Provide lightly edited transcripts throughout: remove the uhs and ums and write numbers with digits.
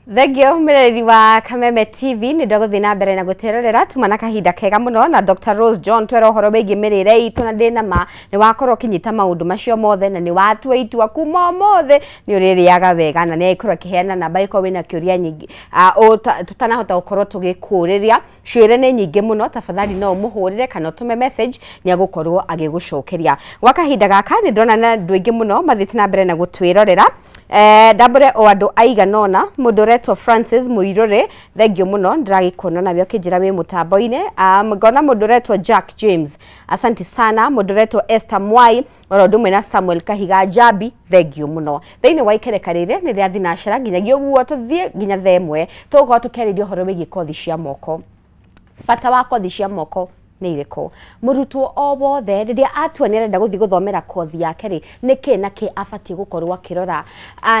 Thegio mireri wa Kameme TV ni ndogo thina mbere na guterorera tumana kahinda kega muno na Dr. Rose John twero horo begie mirire itu na ndina ma ni wakorwo kinyita maundu macio mothe na ni watwe itua kuma mothe ni uririaga wega na ni aikorwo kiheana namba iko wina kiuria nyingi tutanahota gukorwo tugikuriria ciire ni nyingi muno tafadhali no muhurire kana tume message ni agukorwo agigucokeria gwa kahinda gaka ni ndona na ndwingi muno mathitina mbere na gutwirorera dabure o andu aiganona Modoreto Francis Muirore thengio muno ndiragikona nabyo kijira we mutambo-ine ngona Modoreto Jack James asante sana Modoreto Esther Mwai orodumwe na Samuel Kahiga Jabi thengio muno thiini wa ikerekarire ni ria thinacera nginyagia guo tuthie nginya themwe tugo tukeririo horo wigi kothi cia moko fata wa kothi cia moko ni iriko murutwo o bothe riria atua ni arenda guthi guthomera kothi yake ri niki na ki afati gukorwa kirora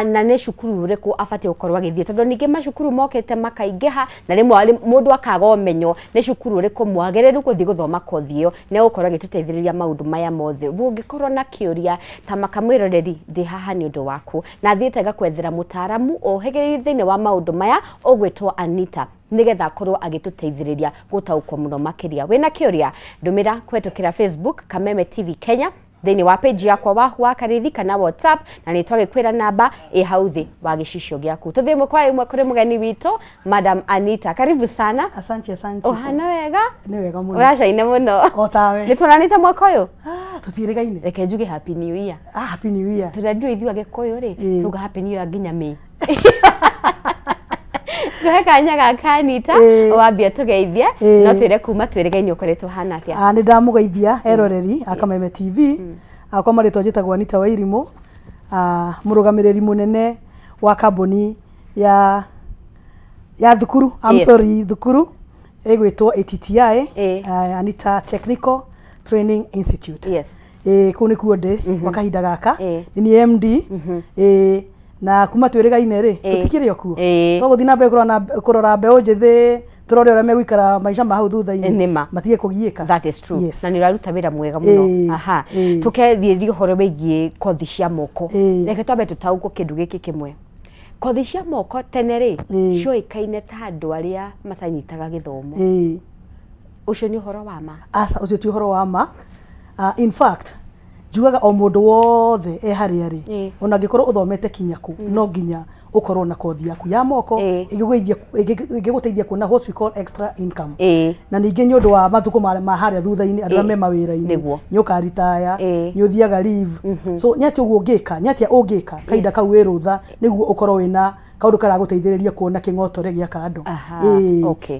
na ne cukuru riku afati gukorwa githie tondu ninge macukuru mokete makaingeha na rimwe mundu akaga umenyo ne cukuru riku mwagereru guthi guthoma kothi iyo ne gukorwa gituteithiriria maundu maya mothe bungikorwa na kiuria ta makamwiroreri ndi haha ni undu waku na thiete gakwethera mutaramu ohegereire thiini wa maundu maya ogwetwo Anita nigetha korwo agituteithiriria gutaukwo muno makiria wena kiuria ndumira kwetukira Facebook Kameme TV Kenya thiini wa page yakwa wa karithi kana WhatsApp na ni twagikwira namba hauthi wa gicicio giaku tuthie mukwa imwe kuri mugeni wito Madam Anita karibu sana asante ohana wega ni wega muno urashaine muno o tawe ni tunanita mwaka uyu tutirigaine reke njuge happy new year happy new year turendu ithiwa gikuyu ri tuga happy new year nginya me Gaka gaka Anita wambia tugeithie no twire kuma twirigaine ukoretwo hana atia ni ndamugeithia eroreri Kameme TV akwa maritwa njitagwo Anita Wairimu murugamiriri munene wa kambuni ya thukuru sorry thukuru egwitwo ATTI Anita Technical Training Institute yes kuni kuonde wakahinda gaka ni MD na kuma twirigaine ri tutikire kuo togo thina be kurora mbeu njithi turore ora megwikara maisha ma hau thutha-ini matige kugiika that is true na ni raruta wira mwega muno aha tukeririo horo begie kothi cia moko reke twabe tutauko kindu giki kimwe kothi cia moko tenere cio ikaine ta andu aria matanyitaga githomo ucio ni horo wa ma ucio ti horo wa ma in fact jugaga o mundu wothe haria ri ona ngikorwo uthomete kinyaku no nginya ukorwo na kothi yaku ya moko igiguteithia kuona what we call extra income na ningi ni undu wa mathuko ma haria thutha-ini andu me mawira-ini nyuka ritaya nyuthiaga leave so nyati uguo ngika nyati ungika kaida kau wirutha niguo ukorwo wina kaundu kara guteithiriria kuona kingotore gia kandu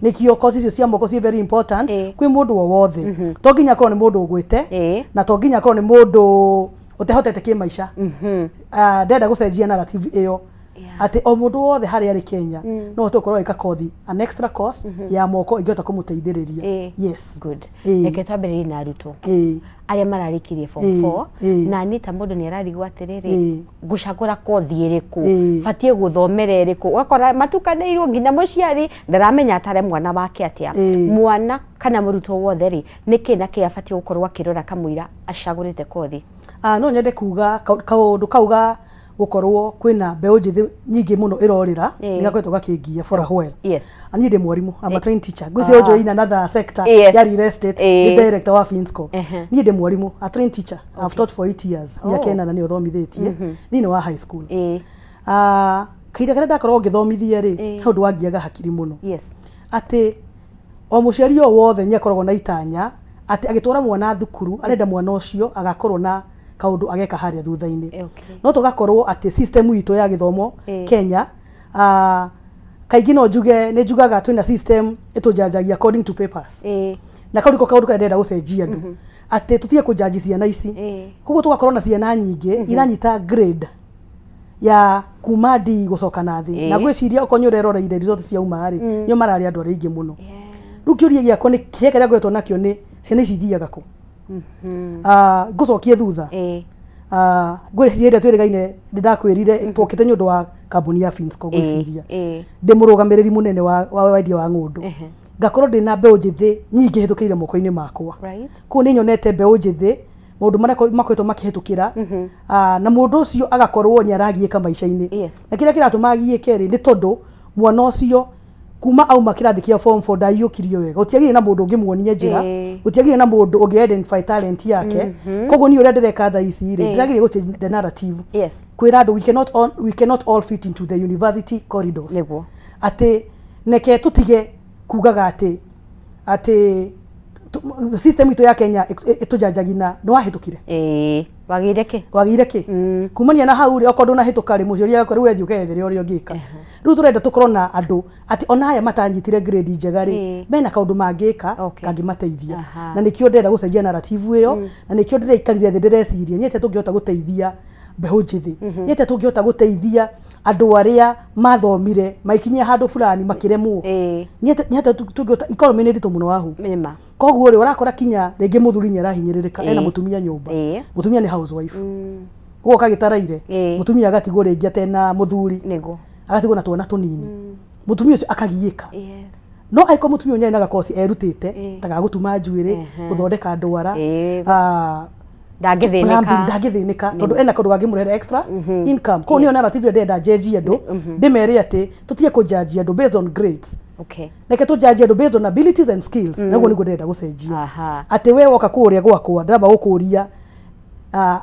nikio kothi icio cia moko ci very important kwi mundu wothe to nginya korwo ni mundu ugwite na to nginya korwo ni mundu utehotete kimaisha ndenda gucenjia narrative iyo ati o mundu wothe hari ari Kenya no tukorwo ika kothi an extra course ya moko ingota kumuteithiriria yes good eke twambiririe na aruto aria mararikirie form 4 na Anita mundu ni ararigwo atiriri gucagura kothi iriku fatie guthomera iriku wakora matukaneirio nginya muciari ndaramenya atare mwana wake atia mwana kana muruto wothe ri niki na kia fatie gukorwo akirora kamwira acagurite kothi no nyende kuga kaundu kauga gukorwo kwina mbeu njithi nyingi muno irorira igakwetwo gakingia for a while yes ani ndi mwarimu I'm a trained teacher gwisi ojo in another sector ya real estate the director wa Finsco ni ndi mwarimu a trained teacher I've taught for 8 years ya Kenya na ni uthomithetie thini wa high school kaida kana ndakorwo ngithomithia ri haundu wangiaga hakiri muno yes ati o muciari o wothe nyakoragwo na itanya ati agitwara mwana thukuru arenda mwana ucio agakorwo na kaundu ageka haria thutha-ini no tugakorwo ati system itu ya githomo Kenya kaigi no njuge ni njugaga twina system itujanjagia according to papers na kaundu kaundu kaendera gucenjia ndu ati tutie kujanji ciana ici koguo tugakorwo na ciana nyingi iranyita grade ya kuma D gucoka na thi na gwiciria ukonyo reroreire result cia umari nyo marari andu ari ingi muno riu kiuria giako ni kiekera gwetwo nakio ni ciana ici thiaga ku gucokie thutha gwiciria twirigaine ndakwirire twokite nyundu wa kambuni ya Finsco gwiciria ndi murugamiriri munene wa wendia wa ngundu ngakorwo ndina mbeu njithi nyingi hitukire moko-ini makwa ku ni nyonete mbeu njithi mundu makwetwo makihitukira na mundu ucio agakorwo ni aragieka maisha-ini na kira kiratuma agieke ri ni tondu mwana ucio kuma auma kirathi kia form 4 ndaiyukirio wega utiagire na mundu ungimuonia njira utiagire na mundu ungi identify talent yake koguo ni uria ndireka tha ici ri ndiragire go change the narrative kwira andu we cannot all fit into the university corridors niguo ati neke tutige kugaga ati system ito ya Kenya itujajagina no ahitukire wagire ki kumania na hau ri okondo na hituka ri muciori yako riu ethi ukethere uri ongika riu turenda tukorona andu ati ona aya matanyitire grade njega ri mena kaundu mangika kangimateithia na nikio ndenda gucenjia narrative iyo na nikio ndira ikarire thi ndireciria nyete tungihota guteithia mbehu njithi nyete tungihota guteithia andu aria mathomire maikinyia handu fulani makiremwo nyete tungihota economy ni nditu muno wahu koguo ri urakora kinya ringi muthuri ni arahinyiririka ena mutumia nyumba mutumia ni housewife guo kagitaraire mutumia agatigwo ringi atena muthuri nego agatigwo na twana tunini mutumia ucio akagiika no aiko mutumia unya ina kosi erutite tagagutuma njuire guthondeka ndwara ndagithinika tondu ena kundu gangimurehera extra income ko niyo narrative ndenda jeji andu ndimere ati tutie kujaji andu based on grades neke tujaji andu based on abilities and skills naguo niguo ndenda gucenjia ati we woka kuria gwakwa ndiramba gukuria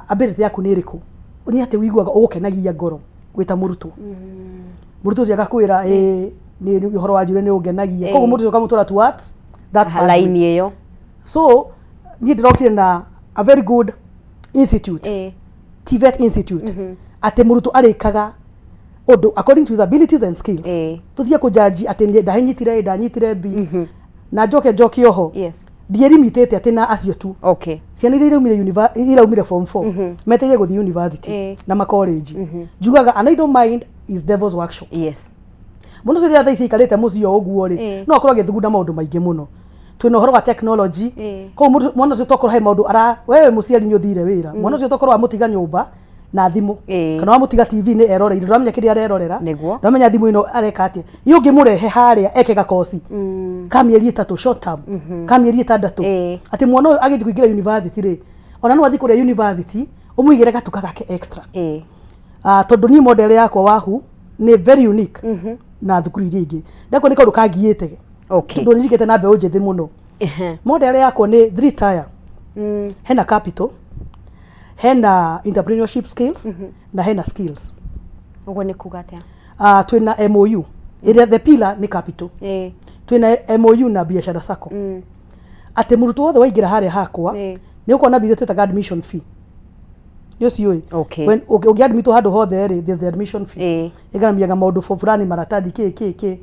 ability yaku ni iriku ni ati wiguaga ugukenagia ngoro gwita murutwo murutwo cia gakwira ni uhoro wa jure ni ungenagia koguo murutwo kamutura towards that line iyo so ni ndirokire na a very good institute TVET institute ati murutu arikaga odo according to his abilities and skills tuthie kujaji ati ndanyitire B na njoke oho ndiye limitete ati na acio tu ciana iria umire form 4 meteire guthi university na ma college jugaga and I don't mind is devil's workshop muno ciria tha ici ikarite mucio uguo ri no akorwo agithugunda maundu maingi muno twina uhoro wa technology ko mwana ucio tokorwo he maundu wewe muciari ni uthire wira mwana ucio tokorwo amutiga nyumba na thimu kana amutiga TV ni eroreire ndamenya kiria arerorera ndamenya thimu ino areka atia yungi murehe haria ekega kosi kamieri 3 short term kamieri 6 ati mwana uyu agithi kuingira university ri ona no athi kuria university umuigire gatuka gake extra tondu ni model yakwa wahu ni very unique na thukuru iria ingi ndako ni kaundu kangiite tondu ni jikete na mbeũ njithi muno model yakwa ni 3 tier hena capital hena entrepreneurship skills na hena skills ugo ni kuga atia twina MOU iria the pillar ni capital twina MOU na biashara sako ati murutwo wothe waingira haria hakwa ni ukona bile twitaga admission fee yosioi when ugiadmitwo handu hothe ri there's the admission fee igaramiaga maundu for fulani maratathi k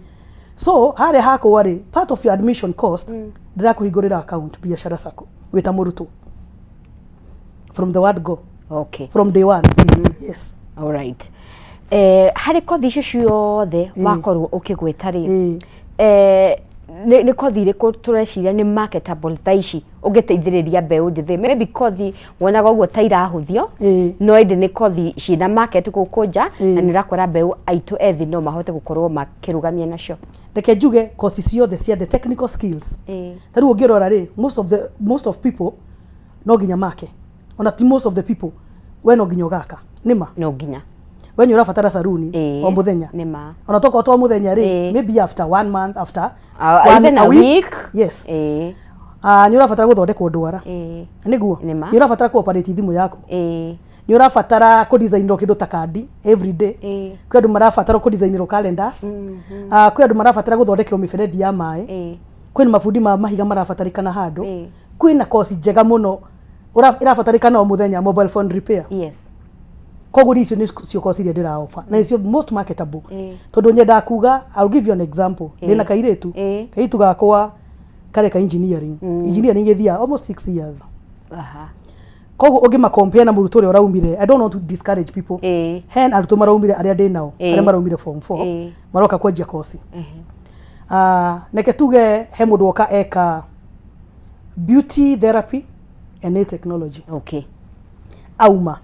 so haria hakwa ri part of your admission cost ndirakuhingurira account biashara sako wita murutwo from the word go from day one yes all right hari kothi icio ciothe wakorwo ukigweta ri ni kothi iriku tureciria ni marketable thaici ungiteithiriria mbeũ njithi maybe kothi wonaga uguo ta irahuthio no indi ni kothi cina market guku nja na nirakora mbeũ aitu ethi no mahote gukorwo makirugamia nacio reke njuge kothi ciothe cia the technical skills taru ungirora ri most of people no ginya make ona ti most of the people we no ginya gaka nima no ginya when you rafatara saruni o muthenya nima ona toko to muthenya ri maybe after 1 month after even a week yes ni urafatara guthondekwo ndwara niguo ni urafatara ku operate thimu yaku ni urafatara ku design kindu ta kandi every day kwi andu marafatara ku design calendars kwi andu marafatara guthondekerwo miberethi ya mai kwi ni mafundi ma mahiga marafatarikana handu kwi na course njega muno irafatarikana o muthenya mobile phone repair koguo icio ni cio course iria ndira offer na icio most marketable tondu nyenda kuga I'll give you an example ndina kairetu gakwa kare ka engineering ithia almost 6 years koguo ungima compare na murutu uri uraumire I don't want to discourage people hen arutu maraumire aria ndinao aria maraumire form 4 maroka kwanjia course neke tuge he mundu oka eka beauty therapy and nail technology auma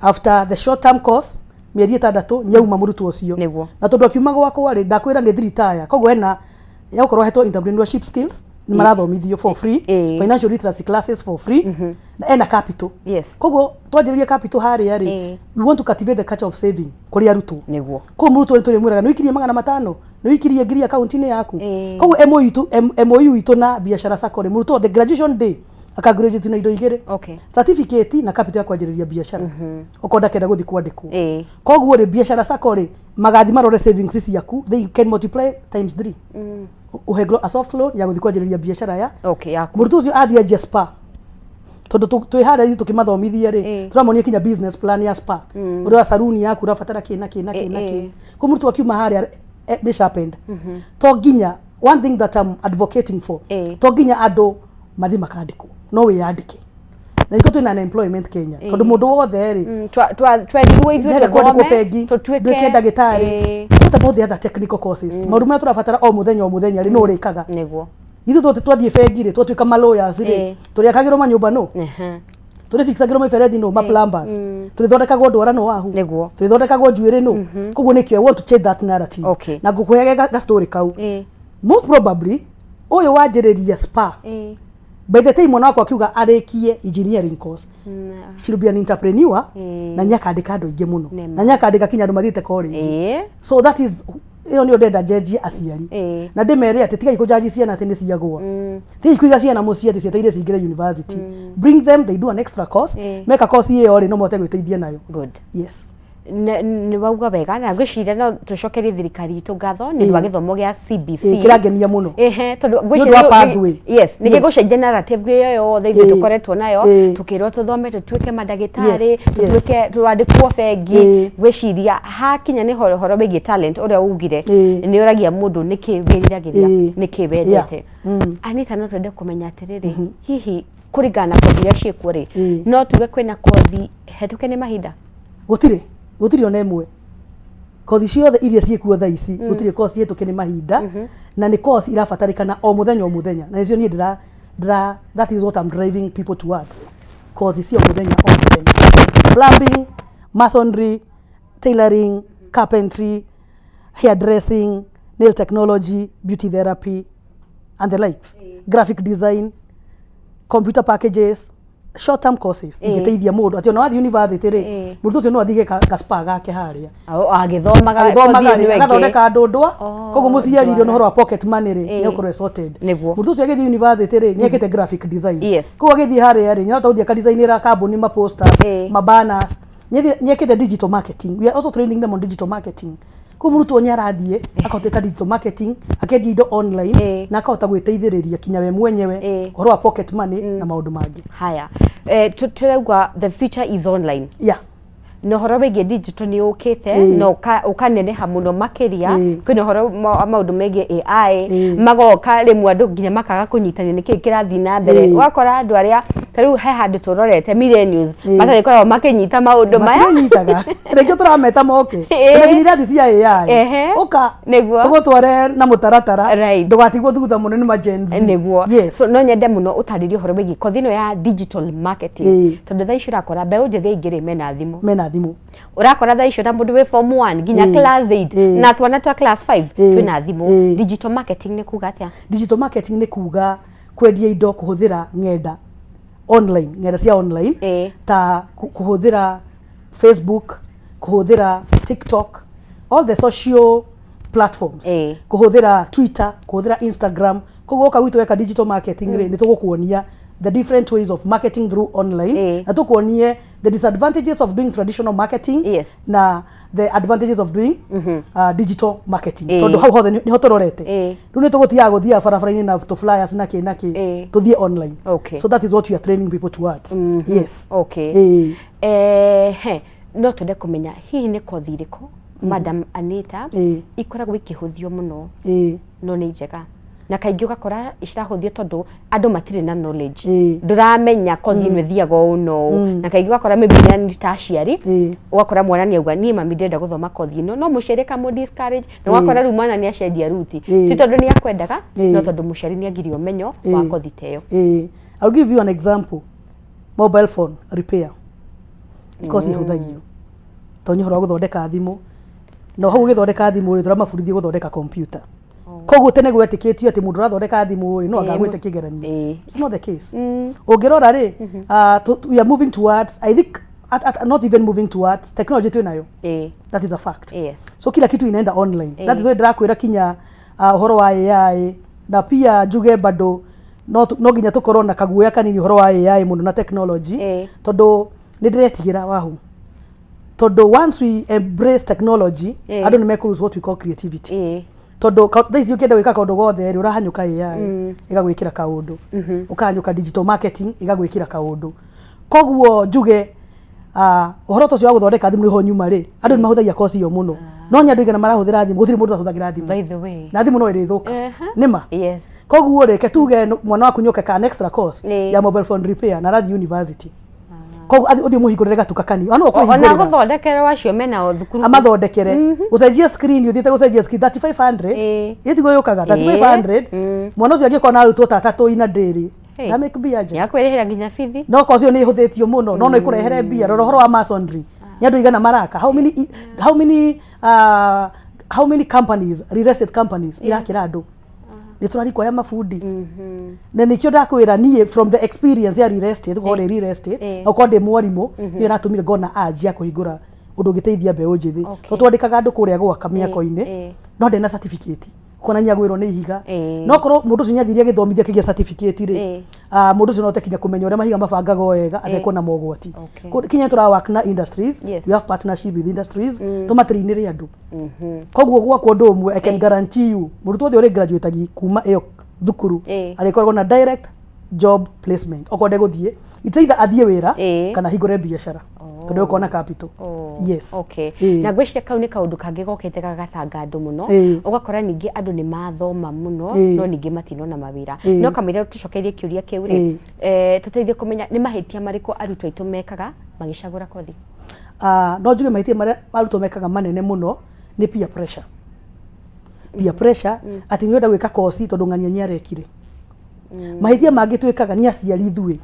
after the short term course mieri 6 nyauma murutu ucio na tondu akiuma gwakwa ri ndakwira ni 3 tier koguo hena yakorwo hetwo entrepreneurship skills ni marathomithio for free, financial literacy classes for free, na ena capital. Koguo twanjiriria capital hari ari, we want to cultivate the culture of saving kuri aruto. Niguo. Koguo muruto nituri mwiraga no ikirie 500, no ikirie ngiri account-ini yaku. Koguo MOU itu na biashara sacco ri muruto the graduation day akagraduate na indo igire. Certificate na capital ya kwanjiriria biashara. Ukonda kenda guthi kwandikwo. Koguo ri biashara sacco ri magathi marore savings yaku, they can multiply times 3. Uheglo a soft loan ya guthi kwanjiriria biashara ya. Yaku. Muruto ucio athia je spa. Tondu twi hara ithu tukimathomithia ri turamonia kinya business plan ya spa. Uri saluni yaku urabatara kina. Ko muruto akiuma hara ni sharpened. To ginya one thing that I'm advocating for. To ginya ando mathi makandiko. No we yandike. Na iko twina unemployment Kenya. Tondu mundu wothe ri twendirwo ithuĩ gũthome tutuĩke ndagĩtarĩ. What about the other technical courses? Maũndũ marĩa tũrabatara o mũthenya ri no ũrĩkaga. Nĩguo. Ithu twathiĩ bengi ri twatuĩka malawyers ri tũrĩakagĩrwo manyũmba no. Tũrĩfixagĩrwo maberethi no, ma plumbers. Tũrĩthondekagwo ndwara no wahu. Nĩguo. Tũrĩthondekagwo njuĩrĩ no. Koguo nĩkĩo I want to change that narrative. Na ngũkũheaga ga story kau. Most probably ũyũ wanjĩrĩria spa. By the time mwana wako akiuga arĩkie engineering course, she'll be an entrepreneur na nyakandĩka andũ aingĩ mũno. Na nyakandĩka kinya andũ mathiĩte college. So that is iyo ni ndenda jeji aciari. Na ndĩmere atĩ tigai kũjaji ciana atĩ nĩ ciagwa. Tigai kũiga ciana mũciĩ atĩ cieteire cingĩre university. Bring them, they do an extra course, make a course iyo ri no mote gwĩteithia nayo. Good. Yes. Ni wauga wega na ngwĩciria no tũcokerie thirikari itũ ngatho nĩ ũndũ wa gĩthomo gĩa CBC. Kĩrangenia mũno. Tondũ ngwĩciria yes nĩ gĩgũcenjia narrative ĩyo yothe ithuĩ tũkoretwo nayo, tũkĩrwo tũthome tũtuĩke mandagĩtarĩ, tũtuĩke twandĩkwo bengi. Ngwĩciria hakinya nĩ horo wĩgiĩ talent ũrĩa ugire nĩ ũragia mũndũ nĩkĩ wĩriragĩria, nĩkĩ wendete. Anita no twende kũmenya atĩrĩrĩ, hihi kũringana na kothi iria ciĩkuo rĩ, no tuge kwĩna kothi hetũke nĩ mahinda? Gutiri ona imwe. Kothi ciothe iria ciĩkuo tha ici gutiri course yetuke ni mahinda na ni course irabatarikana o muthenya na icio ni that is what I'm driving people towards. Kothi cia muthenya o muthenya. Plumbing, masonry, tailoring, carpentry, hairdressing, nail technology, beauty therapy and the likes. Graphic design, computer packages, short term courses igiteithia mundu ati ona wathi university ri mundu ucio no athige ka spa gake haria agithomaga agathondeka ndundwa koguo muciarire no horo wa pocket money ri ni ukorwe sorted mundu ucio agithi university ri ni ekite graphic design koguo agithi haria ri ni arata uthia ka designera kambuni ma posters ma banners ni ekite digital marketing. We are also training them on digital marketing. Ko muruto ni arathie akahoteka digital marketing akendia indo online na akahota gwĩteithĩrĩria kinya we mwenyewe horo wa pocket money na maundu mangi. Haya turauga the future is online. No horo wĩgiĩ digital ni ukite no ukaneneha muno makiria kwĩna horo maundu megiĩ AI magoka rĩmwe andũ nginya makaga kũnyitania nĩkĩ kĩrathi na mbere. Wakora andũ arĩa tarĩu he handũ tũrorete millennials matarĩ koragwo makĩnyita maũndũ maya makĩnyitaga rĩngĩ tũrameta moke nginya irathi cia AI uka tũgũtware na mũtaratara ndũgatigwo thutha mũno nĩ ma Gen Z. Nĩguo so no nyende mũno ũtarĩrie horo wĩgiĩ kothi ĩno ya digital marketing tondũ thaa ici ũrakora mbeũ njĩthĩ aingĩ mena thimũ. Urakora thaa icio ta mũndũ wĩ form 1 nginya class 8 na twana twa class 5 twĩna thimũ. Digital marketing nĩ kuga atĩa? Digital marketing nĩ kuga kwendia indo kũhũthĩra ng'enda cia online ta kuhũthĩra Facebook, kuhũthĩra TikTok, all the social platforms, kuhũthĩra Twitter, kuhũthĩra Instagram. Koguo ka gwitũ weka digital marketing ri nĩ tũgũkuonia the different ways of marketing through online na tukuonie the disadvantages of doing traditional marketing na the advantages of doing digital marketing. Tondu hau hothe ni hotororete riu ni tugutiaga guthia barabara-ini na to flyers naki tuthie online. So that is what we are training people towards. Yes. No twende kumenya hihi ni kothi irĩkũ Madam Anita ikoragwo ikĩhũthio mũno no nĩ njega na kaingĩ ugakora icirahũthio tondu andũ matirĩ na knowledge nduramenya kothi ĩno ĩthiaga ũũ na kaingĩ ugakora maybe ni ta aciari ugakora mwana ni auga niĩ mami ndĩrenda gũthoma kothi ĩno no mũciari kamũ discourage na ugakora rĩu mwana ni acenjia ruti ti tondu ni akwendaga no tondu mũciari ni agire ũmenyo wa kothi ta ĩyo. I'll give you an example. Mobile phone repair because ihũthagio tonyu horo gũthondeka thimũ no hau gĩthondeka thimũ rĩ tũramabundithia gũthondeka computer koguo tene gwetikitio ati mundu rathondeka thimu no agagwite kigeranio. It's not the case. Ungirora ri we are moving towards, I think not even moving towards technology tu nayo. That is a fact. Yes. So kila kitu inaenda online. That is why ndirakwira kinya uhoro wa AI na pia juge bado no ginya tukorwo na kaguoya kanini uhoro wa AI muno na technology tondu ni ndiretigira wahu tondu once we embrace technology andu ni mekuruse what we call creativity. Tondu these ukenda wika kaundu gothe ri urahanyuka AI igagwikira kaundu ukahanyuka digital marketing igagwikira kaundu koguo juge uhoro tocio wa guthondeka thimu ho nyuma ri andu ni mahuthagia kosi yo muno no nyandu igana marahuthira thimu guthiri mundu athuthagirira thimu by the way na thimu no irithuka nima yes koguo reke tuge mwana waku nyoke ka extra course ya mobile phone repair na rathi university koguo uthi muhingurire gatuka kani ano kwa ona guthondekere wacio mena o thukuru amathondekere ucenjie screen uthite gucenjia screen 3500 yetigo yukaga 3500 mwana ucio angikona arutwo tatatu ina ndiri na make bia je yakwirihira nginya fithi no kocio ni ihuthitio muno no ikurehere bia roro wa masonry nyandu igana maraka how many companies real estate companies irakira andu ni turariko ya mafundi na nikio ndakwira nie from the experience ya real estate gore real estate okode mwarimu ni aratumire gona aji ya kuhingura undu giteithia mbeu njithi to twandikaga andu kuria gwaka miako-ini no ndena certificate konania gwiro ni ihiga no korwo mundu ucio nyathiria githomithia kigia certificate ri mundu ucio no tekinya kumenya uria mahiga mabangaga wega agekwo na mogwati kinya tura work na industries we have partnership with industries tumatrinire andu koguo gwakwo ndu umwe I can guarantee you mundu twothe uri graduate agi kuma iyo thukuru arikoragwo na direct job placement okonde guthie iteitha athie wira kana hingure biashara tondu ukona capital yes okay na gwiciria kau ni kaundu kangi gokete gagatanga andu muno ugakora ningi andu ni mathoma muno no ningi matinona mawira no kamira tucokerie kiuria kiu ri tuteithie kumenya ni mahitia mariko arutwo aitu mekaga magicagura kothi no njuge mahitia maria arutwo mekaga manene muno ni peer pressure ati ni nda gwika kosi tondu ng'ania nyarekire mahitia mangi twikaga ni aciari ithui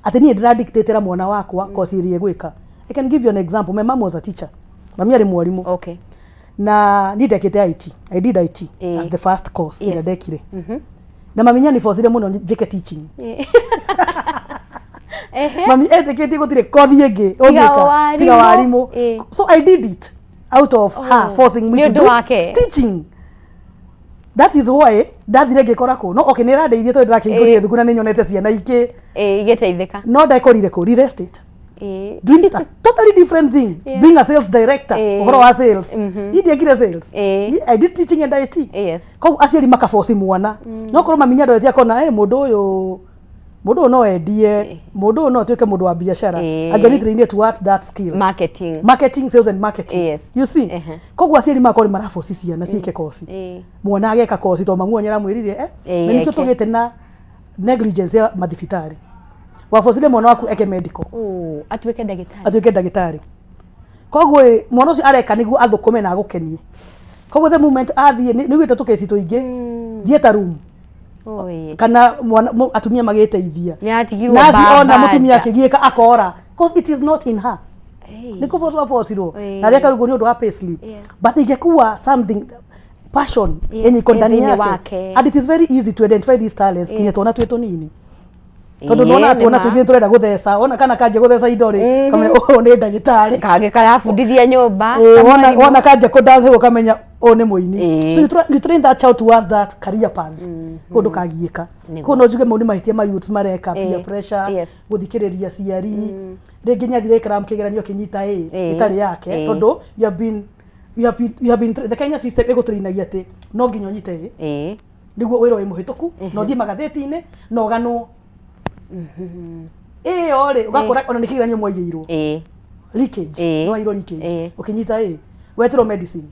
ati ni ndira dictatera mwana wakwa kosi iri gwika. I can give you an example. My mom was a teacher. Mami ari mwarimu. Okay. Na ndekete IT. I did IT as the first course ira dekire. Na mami nyani forcire muno njike teaching. Mami ndekete gutire kothi enge ogeka. Tiga warimu. So I did it out of her forcing me to do teaching. That is why ndathire ngikora ko no okay nira ndeithie to ndirakihingũria thukuru na ninyonete ciana ingĩ igeteithika no ndakorire ko real estate doing a totally different thing being a sales director uhoro wa sales ndiekire sales I did teaching and IT yes ko aciari makaforce mwana no korwo maminya ndoretia kona mundu no endie mundu no tuike mundu wa biashara again trained towards that skill marketing sales and marketing yes. You see koguo aciari makori maraforce ciana ciike kosi mwana ageka kosi to mamuonyera mwirire na nikio tugite na negligence ya mathibitari wafosile mwana waku eke medical atuike ndagitari koguo mwana ucio areka niguo athukome na agukenie koguo the moment athie ni gwita tukeci tuingi theater room kana mwana atumia magiteithia nazi ona mutumia akigieka akora because it is not in her niko forcirwo na reka rugo ni undu wa payslip but ingekuwa something passion yenye iko ndani yake and it is very easy to identify these talents kinya tona twetu nini tondu nona tuona tuthie turenda gutheca ona kana kanje gutheca indori kamenya ni ndagitari kage karafundithia nyumba ona kanje ku dance ukamenya ni muini so you train that child towards that career path kundu kagieka kuno njuge mauni mahitia ma youth mareka peer pressure guthikiriria ciari ringi nyathire kram kigeranio kinyita itari yake tondu you have been the Kenya system igutrinagia ati no nginya nyite niguo wiro wi muhituku no thie magatheti-ini no ganwo ore ugakora ona nikigeranio mwaigirwo leakage no airo leakage ukinyita wetiro medicine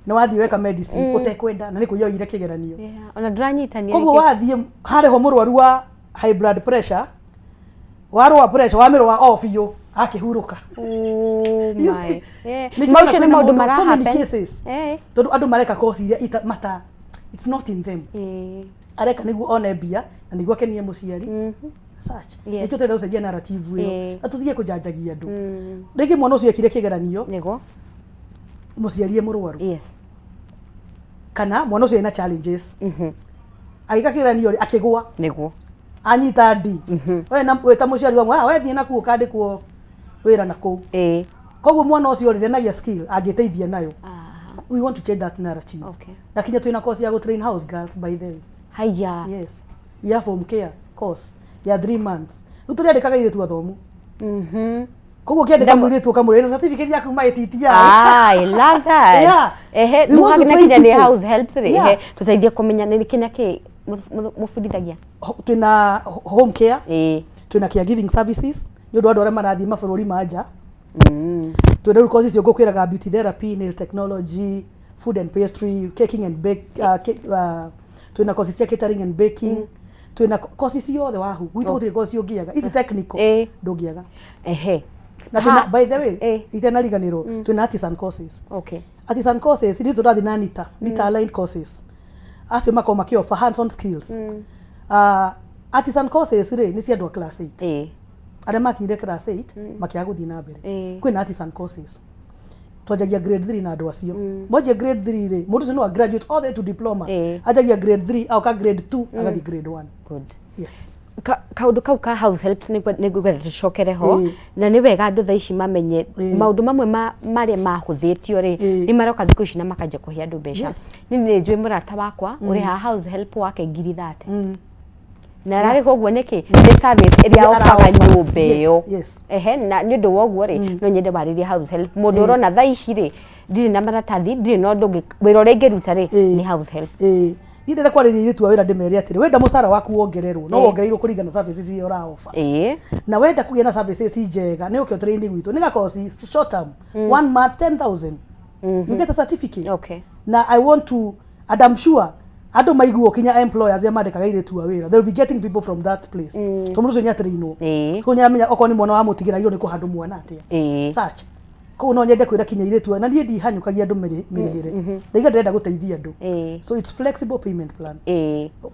na wathi weka medicine utekwenda na nikuyo ire kigeranio ona dranyitania koguo wathi hare ho murwaru wa high blood pressure warwa pressure wamiro wa ofio akihuruka my emotion ni maundu mara happen tondu andu mareka course iria mata it's not in them areka niguo one bia na niguo kenie muciari such nikio tenda ucenjia narrative iyo atuthie kujanjagia andu ringi mwana ucio ekire kigeranio niguo muciari murwaru kana mwana ucio ena challenges agikakiranio akigwa niguo anyita ndi we na weta muciari wa we thie nakuo kandikwo wira nakuo koguo mwana ucio rĩrĩ skill angĩteithia nayo. We want to change that narrative. Okay. Na kinya twina course ya go train house girls by the way. Haya. Yes. We have home care course ya 3 months. Ruturi andikaga ile tu athomu. Koguo kiandika mwiritu ukamurena certificate yaku maititia. I love that. Yeah. Nuhagi na kinya ni house helps ri. Tuteithia kumenya ni kinya ki mufundithagia. Twina home care. Twina caregiving services. Ni undu andu aria marathie mabururi manja. Twina ru courses yoko kwiraga beauty therapy, nail technology, food and pastry, caking and bake, twina courses ya catering and baking. Twina courses yothe wahu. Gwitu gutire course yongiaga. Isi technical ndongiaga. Na twina by the way, itena riganiro. Twina artisan courses. Okay. Artisan courses ni turathi na nita aligned courses. Acio makoma kio for hands on skills. Artisan courses ri ni cia ndo class 8. Aria makire class 8 makiaga guthii na mbere. Kwina artisan courses. Twajagia grade 3 na andu acio. Moja grade 3 ri mundu no graduate all the way to diploma. Ajagia grade 3 au ka grade 2 agathi grade 1. Good. Yes. Kaundu kau ka house helps ni gwetha tucokere ho na ni wega andu thaici mamenye maundu mamwe maria mahuthitio ri ni maroka thiku ici na makanje kuhia andu mbeca. Ni njui murata wakwa uri ha house help wake ngiri 30. Na rari koguo niki ni service iria okaga nyumba iyo. Na ni ndu woguo ri no nyende waririe house help mundu urona thaici ri ndiri na maratathi ndiri no ndungi wira uria ingiruta ri ni house help. Ndire kwariria iritu wira ndimeri atiri wenda musara waku wongererwo no wongereirwo kuringana services iria ura offer. Na wenda kugia na services njega ni ukio training gwitu ni ga course short term 1 month 10,000. You get a certificate. Okay. Na I want to, and I'm sure andu maiguo kinya employers ya mandikaga iritu wira, they will be getting people from that place. Tomuruzo nyatrino ko nyamenya okoni mwana wa mutigira iyo ni kuhandu mwana atia search ko no nyende kwira kinya iritu na nie ndi hanyukagia andu mirihire ndaiga ndenda guteithia andu. So it's flexible payment plan.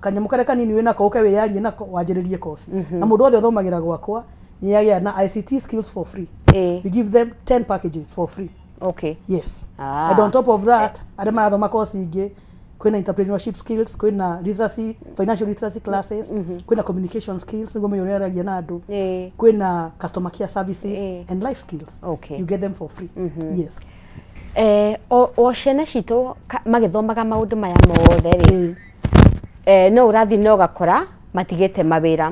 Kanyamu kare kanini wina ko uke wiyarie nako wanjiririe course na mundu othe uthomagira gwakwa ni yagia na ICT skills for free. We give them 10 packages for free. Okay. Yes. And on top of that adema marathoma course ingi kwina entrepreneurship skills, kwina literacy, financial literacy classes, kwina communication skills, ngo meyo yaragia na andu, kwina customer care services and life skills. Okay. You get them for free. Yes. O ciana citu magithomaga maundu maya mothe ri no urathi no gakora matigete mawira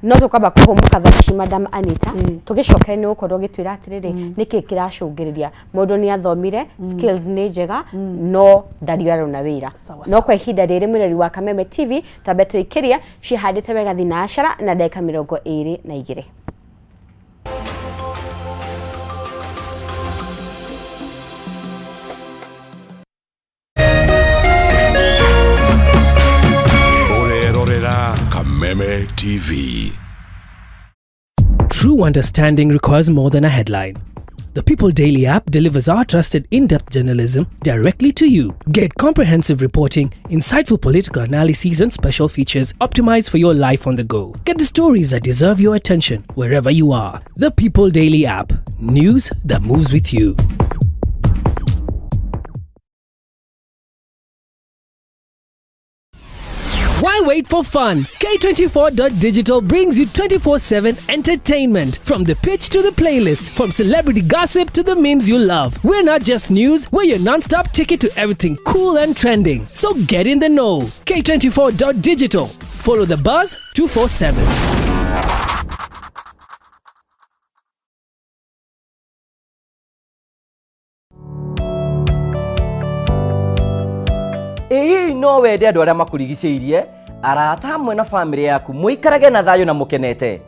no tukaba kuhumuka thaci Madam Anita tugicokere ni ukorwo gitwira atiriri niki kiracungiriria mundu ni athomire skills ni njega no ndariaro na wira no kwa ihinda riri mwirori wa Kameme TV tambe twikiria cihandite wega thinacara na ndagika 22. Kameme TV. True understanding requires more than a headline. The People Daily app delivers our trusted in-depth journalism directly to you. Get comprehensive reporting, insightful political analyses and special features optimized for your life on the go. Get the stories that deserve your attention wherever you are. The People Daily app. News that moves with you. Why wait for fun? K24.digital brings you 24/7 entertainment. From the pitch to the playlist, from celebrity gossip to the memes you love. We're not just news, we're your non-stop ticket to everything cool and trending. So get in the know. K24.digital. Follow the buzz 247. No wende andu aria makurigicĩirie arata hamwe na family yaku muikarage na thayo na mukenete.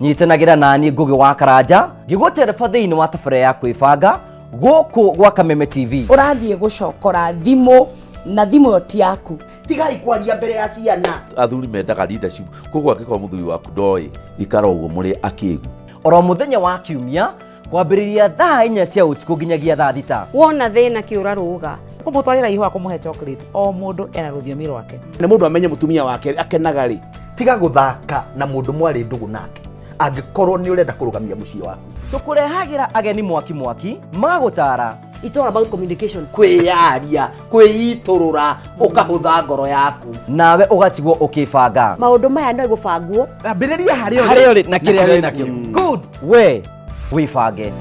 Nyitanagira nani Ngugi wa Karanja ngigutereba thiini wa tabara ya kwibanga guku gwa Kameme TV. Urathie gucokora thimu na thimu yo ti yaku. Tigai kwaria mbere ya ciana. Athuri mendaga leadership koguo angĩkorwo muthuri waku ndoi ikara ũguo muri akigu. Oro muthenya wa kiumia kwambĩrĩria thaa 4 cia ũtukũ nginyagia thaa 6. Wona thina kiura ruga Kumutwarira ihwa kumuhe chocolate o mundu ena rũthiomi rwake. Nĩ mũndũ amenye mutumia wake akenaga ri. Tiga guthaka na mũndũ mwari ndugu nake. Angĩkorwo nĩ ũrenda kũrũgamia mũciĩ waku. Tũkũrehagira ageni mwaki magagũtara it's all about communication. Kwiyaria kwiiturura ukahutha ngoro yaku nawe ugatigwo ukibanga Maundu maya no igubangwo ambĩrĩria harĩa harĩa ũrĩ na kĩrĩa wĩ nakĩo good we wibange.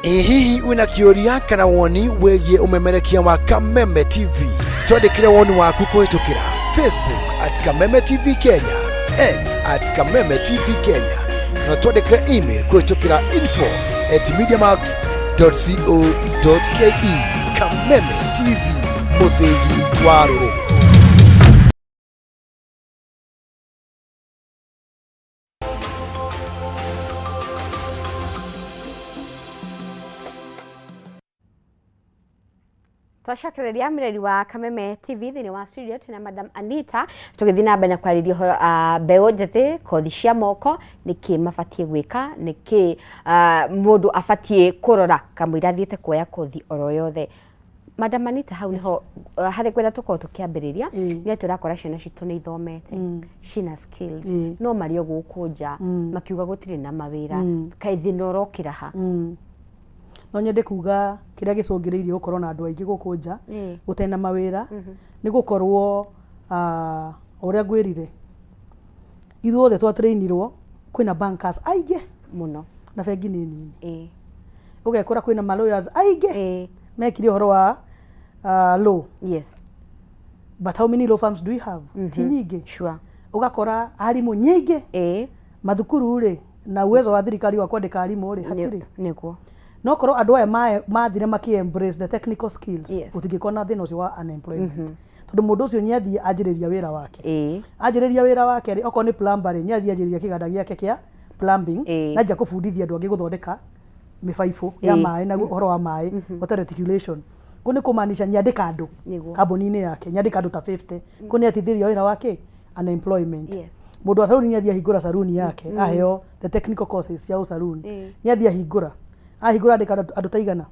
Hihi wina kĩũria kana woni wĩgiĩ umemerekia wa Kameme TV, twandĩkĩre woni waku kũhĩtũkĩra Facebook @Kameme TV Kenya, X @Kameme TV Kenya, na twandĩkĩre email kũhĩtũkĩra info@mediamax.co.ke. Kameme TV, mũthĩgi wa rũrĩrĩ. Twacokereria mireri wa Kameme TV thini wa studio tena Madam Anita tugithii na mbere kwariria horo mbeu njethi kothi cia moko niki mabatie gwika niki mundu abatie kurora kamwira athiete kuoya kothi oro yothe. Madam Anita hau niho hari kwenda tuko tukiambiriria ni turakora ciana citu ni ithomete cina skills no mario gukunja makiuga gutire na mawira kaithi norokira ha no nyende kuga kiria gicungiriirie gukorwo na andu aingi guku nja gutena mawira ni gukorwo uria ngwirire ithuothe twatrainirwo kwina bankers aingi muno na bengi ni nini ugekora kwina lawyers aingi mekire uhoro wa law. Yes, but how many law firms do we have? Ti nyingi. Sure. Ugakora arimu nyingi mathukuru ri na uwezo wa thirikari wa kwandika arimu ri hatiri niguo no korwo andu aya mathire maki embrace the technical skills utingikona thina ucio wa unemployment tondu mundu ucio nyathi anjiriria wira wake anjiriria wira wake ri okorwo ni plumber ri nyathi anjiriria kiganda giake kia plumbing na nja kubundithia andu angi guthondeka mifaifu ya mai na uhoro wa mai water reticulation kuni kumaanisha nyandika andu kambuni-ini yake nyandika andu ta 50 kuni atithiria wira wake unemployment. Mundu wa saluni nyathi ahingura saluni yake aheo the technical courses ya saluni nyathi ahingura andika andu ta igana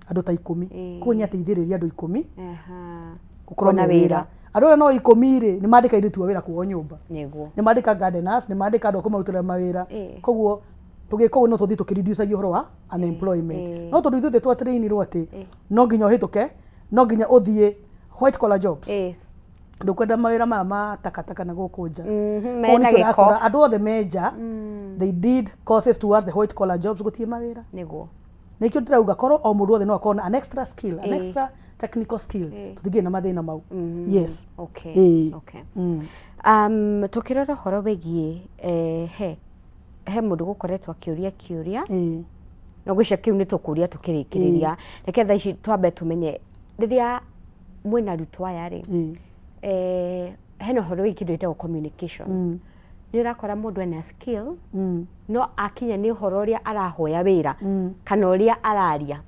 andu ta 10 kunya teithiriria andu 10 gukorwo na wira andu no 10 ri ni mandika iritu wira kuo nyumba niguo ni mandika gardeners ni mandika andu kumarutira mawira koguo tugiko no tuthi tukireduce uhoro wa unemployment no tondu ithuothe twatrainirwo ati no nginya uhituke no nginya uthie white collar jobs ndukwenda mawira mama takataka na guku nja mena giko andu othe meja they did courses towards the white collar jobs gutie mawira niguo nikio ndirauga korwo o mundu othe no akorwo an extra skill an extra technical skill tuthigie na mathina mau. Yes, okay tukirora horo wegie he mundu gukoretwo akiuria no gwicia kiu ni tukuria tukirikiriria reketha ici twambe tumenye riria mwina rutwa aya ri heno horo wiki ndu communication ni urakora mundu ena skill no akinya ni horo uria arahoya wira kana uria araria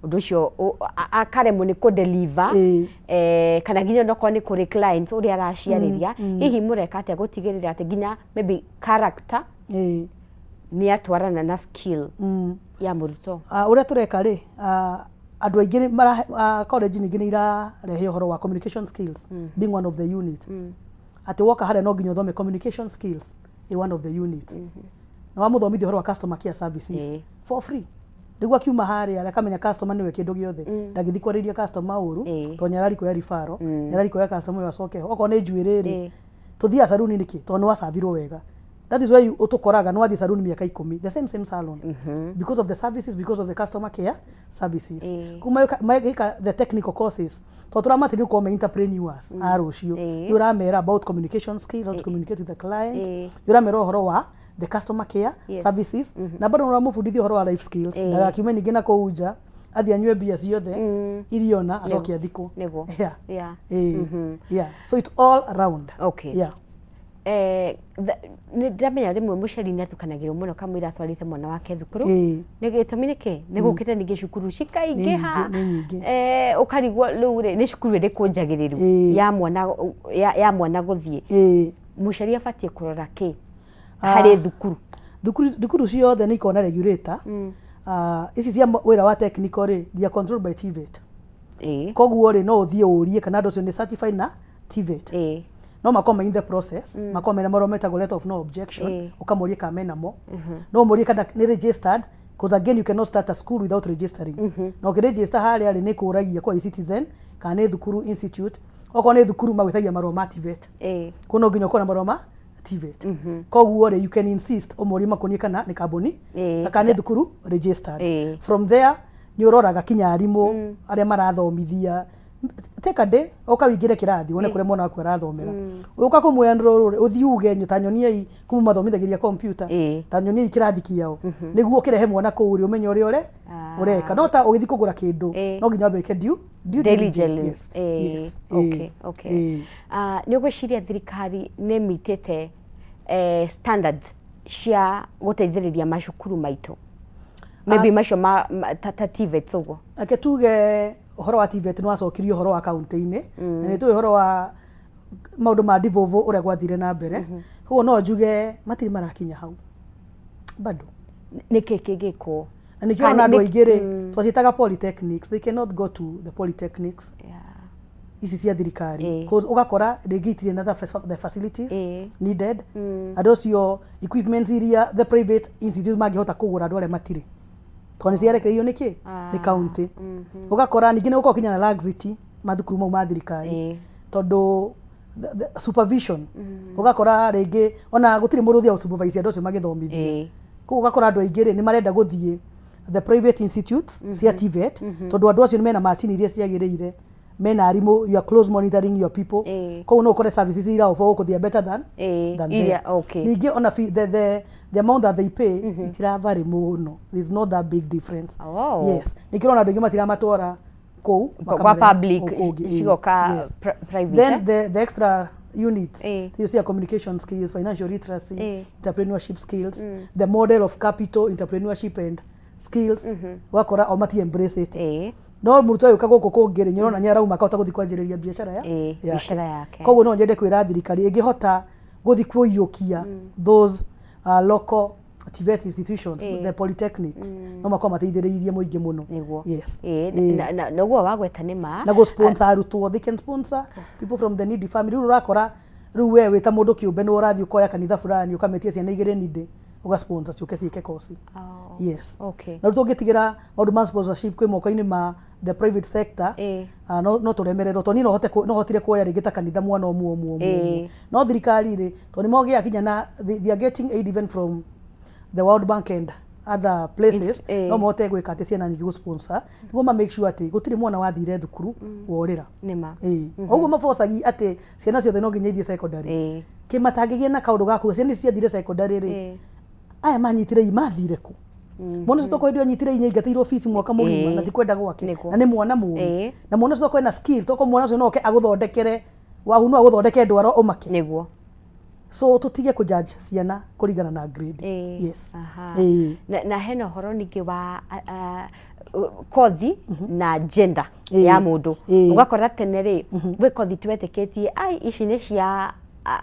undu ucio akaremwo ni ku deliver kana nginya noko ni kuri clients uria araciariria hihi mureka atia gutigirira ati nginya maybe character ni atwarana na skill ya muruto uria tureka ri andu aingi college ningi ni irarehe uhoro wa communication skills being one of the unit ati woka hare no nginya uthome communication skills one of the units na wamuthomithia uhoro wa customer care services for free ndigwa kiuma hari akamenya customer niwe kindu giothe ndagithi kwariria customer uru to nyarari ko ya rifaro nyarari ko ya customer yo acoke oko ni njuiriri tuthia saluni niki to no wasabirwo wega. That is why utukoraga no athi saluni miaka 10 the same salon because of the services, because of the customer care services kuma the technical courses to turamatiri ko me entrepreneurs arucio yuramera about communication skills, how to communicate with the client yuramera uhoro wa the customer care services na bado uramufundithia uhoro wa life skills na kiume ningi na kuuja athi anywe bia ciothe iriona acokia athiko so it's all around. Ni ndamenya rimwe mucari ni atukanagirwo muno kamwira atwarite mwana wake thukuru ni gitumi niki ni gukite ningi cukuru cikaingiha ukarigwo riu ri ni cukuru iri kunjagiriru ya mwana guthie mucari abatie kurora ki hari thukuru ciothe ni ikona regulator ici cia wira wa technical ri they are controlled by TVET koguo ri no uthie urie kana ndocio ni certified na TVET no makoma in the process makoma na maroma metagwo letter of no objection ukamoria kama mena mo no moria kana ni registered because again you cannot start a school without registering no ukiregister hali ali ni kuragia kwa citizen kana thukuru institute oko ni thukuru magwetagia maroma activate kuno nginya uko na maroma activate koguo you can insist omori makonie kana ni kambuni kana thukuru registered from there ni uroraga kinya arimu aria marathomithia take a day ukawingire kirathi wone kure mwana waku arathomera uka kumwe enroll uthi uge nyotanyonia kumu mathomithagiria computer tanyonia kirathi kiao niguo kirehe mwana kuri umenye uri ore ureka no ta ugithi kugura kindu no nginya mbeke due diligence okay ni ugwiciria thirikari ne mitete standards cia guteithiriria macukuru maitu maybe macio ta TVET ugo ake tuge horo wa TVET no acokirio horo wa kaunti-ini na ni tu horo wa maundu ma divovo uria gwathire na mbere huo no njuge matiri marakinya hau bado niki kigiko na nikio na andu aigire twacitaga polytechnics they cannot go to the polytechnics ici cia thirikari because ugakora regitire na the facilities needed and also equipment iria the private institutes mangihota kugura andu aria matire toni ciarekereirio niki ni county ugakora ningi ni uko kinya na laxity mathukuru mau ma thirikari tondu the supervision ugakora rege ona gutiri mundu thia supervise andu acio magithomithia ko ugakora andu aigire ni marenda guthie the private institutes cia TVET tondu andu acio ni mena machine iria ciagiriire mena arimu you are close monitoring your people ko no ukore services ira ofo kuthia better than iria okay ningi ona the amount that they pay itira vary muno there's not that big difference yes nikirona andu matira matwara kou kwa public shigoka private then the extra units you see communication skills financial literacy entrepreneurship skills the model of capital entrepreneurship and skills wakora o mati embrace it no murutwa yuka guko kungire nyirona nyarauma kahota guthi kwanjiriria biashara yake koguo no nyende kwira thirikari ingihota guthi kuiyukia those local TVET institutions the polytechnics no makoma mateithiririe muingi muno yes naguo wagweta ni ma na go sponsor arutwo they can sponsor people from the needy family urakora riu we wita mundu kiumbe no urathi ukoya kanitha fulani ukametia ciana igire nide uga sponsor ciuke ciike kosi yes okay na tugitigira maundu ma sponsorship kwi moko-ini ma the private sector no turemererwo to ni no hotire kuoya rigita kanitha mwana omwe no thirikari ri to ni mogia kinya na they are getting aid even from the World Bank and other places no mote gwika ati ciana nyingi go sponsor niguo ma make sure ati gutiri mwana wathire thukuru worira nima oguo mabocagi ati ciana ciothe no nginya ithie secondary kimatangigie na kaundu gaku ciana ciathire secondary ri aya manyitire imathire ku mwana cio toko ndio nyitire inya igateirwo fees mwaka mugima na tikwenda gwake na ni mwana muone na mwana cio toko ena skill toko mwana cio no ke aguthondekere wahu no aguthondeke ndwaro umake niguo so tutige ku judge ciana kuringana na grade yes na heno horo ningi wa kothi na gender ya mundu ugakora tene ri we kothi twetiketie ai ici ni cia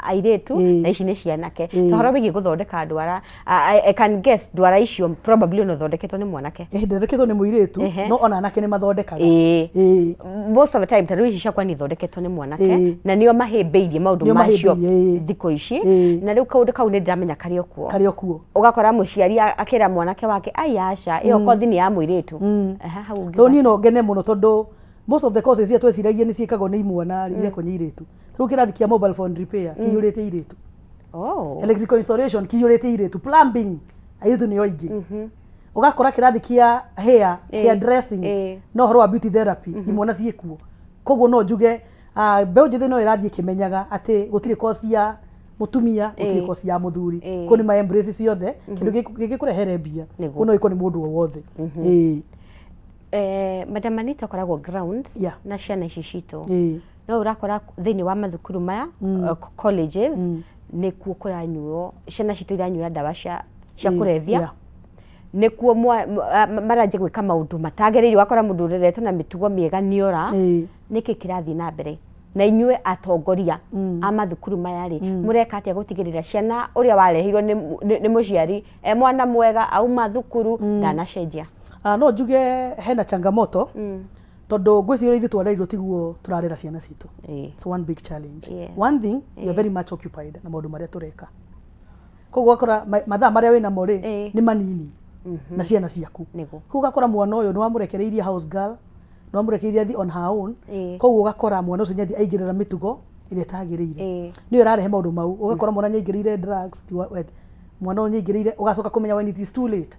airetu na ici ni cianake tahoro bigi guthondeka ndwara I can guess ndwara icio probably no thondeketwo ni mwanake ndetheketwo ni muiretu no ona anake ni mathondekaga most of the time taru ici ciakwa ni thondeketwo ni mwanake na nio mahimbiirie maundu macio thiko ici na riu kaundu kau ni ndamenya kari okuo ugakora muciari akira mwanake wake ai aca iyo kothi ni ya muiretu hau ngi ni no ngene muno tondu most of the courses cia tweciragia ni ciikagwo ni imwana ire kunyiretu riu kirathi kia mobile phone repair kiyurite iretu electrical installation kiyurite iretu plumbing airetu ni oingi ugakora kirathi kia hair dressing no horo wa beauty therapy imwana ciekuo koguo no njuge mbeu njithi no irathi kimenyaga ati gutire course ya mutumia gutire course ya muthuri ko ni ma embrace ciothe kindu gikurehere mbia kuno iko ni mundu wothe Madam Anita koragwo ground na ciana ici citũ no urakora thini wa mathukuru maya colleges ni kuo kuranyuo ciana citũ iranyua ndawa cia kurevia ni kuo maranje gwika maundu matagereire wakora mundu ureretwo na mitugo miega niora niki kirathi na mbere na inyue atongoria a mathukuru maya ri mureka atia gutigirira ciana uria warehirwo ni muciari mwana mwega auma thukuru ndanacenjia no njuge hena changamoto tondu ngwiciria ithu twareirwo tiguo turarera ciana citu. It's one big challenge. One thing, you are very much occupied na maundu maria tureka. Koguo akora mathaa maria wina mo ri ni manini na ciana ciaku. Koguo akora mwana uyu ni wamurekereirie house girl, ni wamurekereirie thi on her own. Koguo akora mwana ucio nyathi aingirira mitugo iria tagirire. Ni urarehe maundu mau. Ugakora mwana nyaingirire drugs, mwana uyu nyaingirire ugacoka kumenya when it is too late.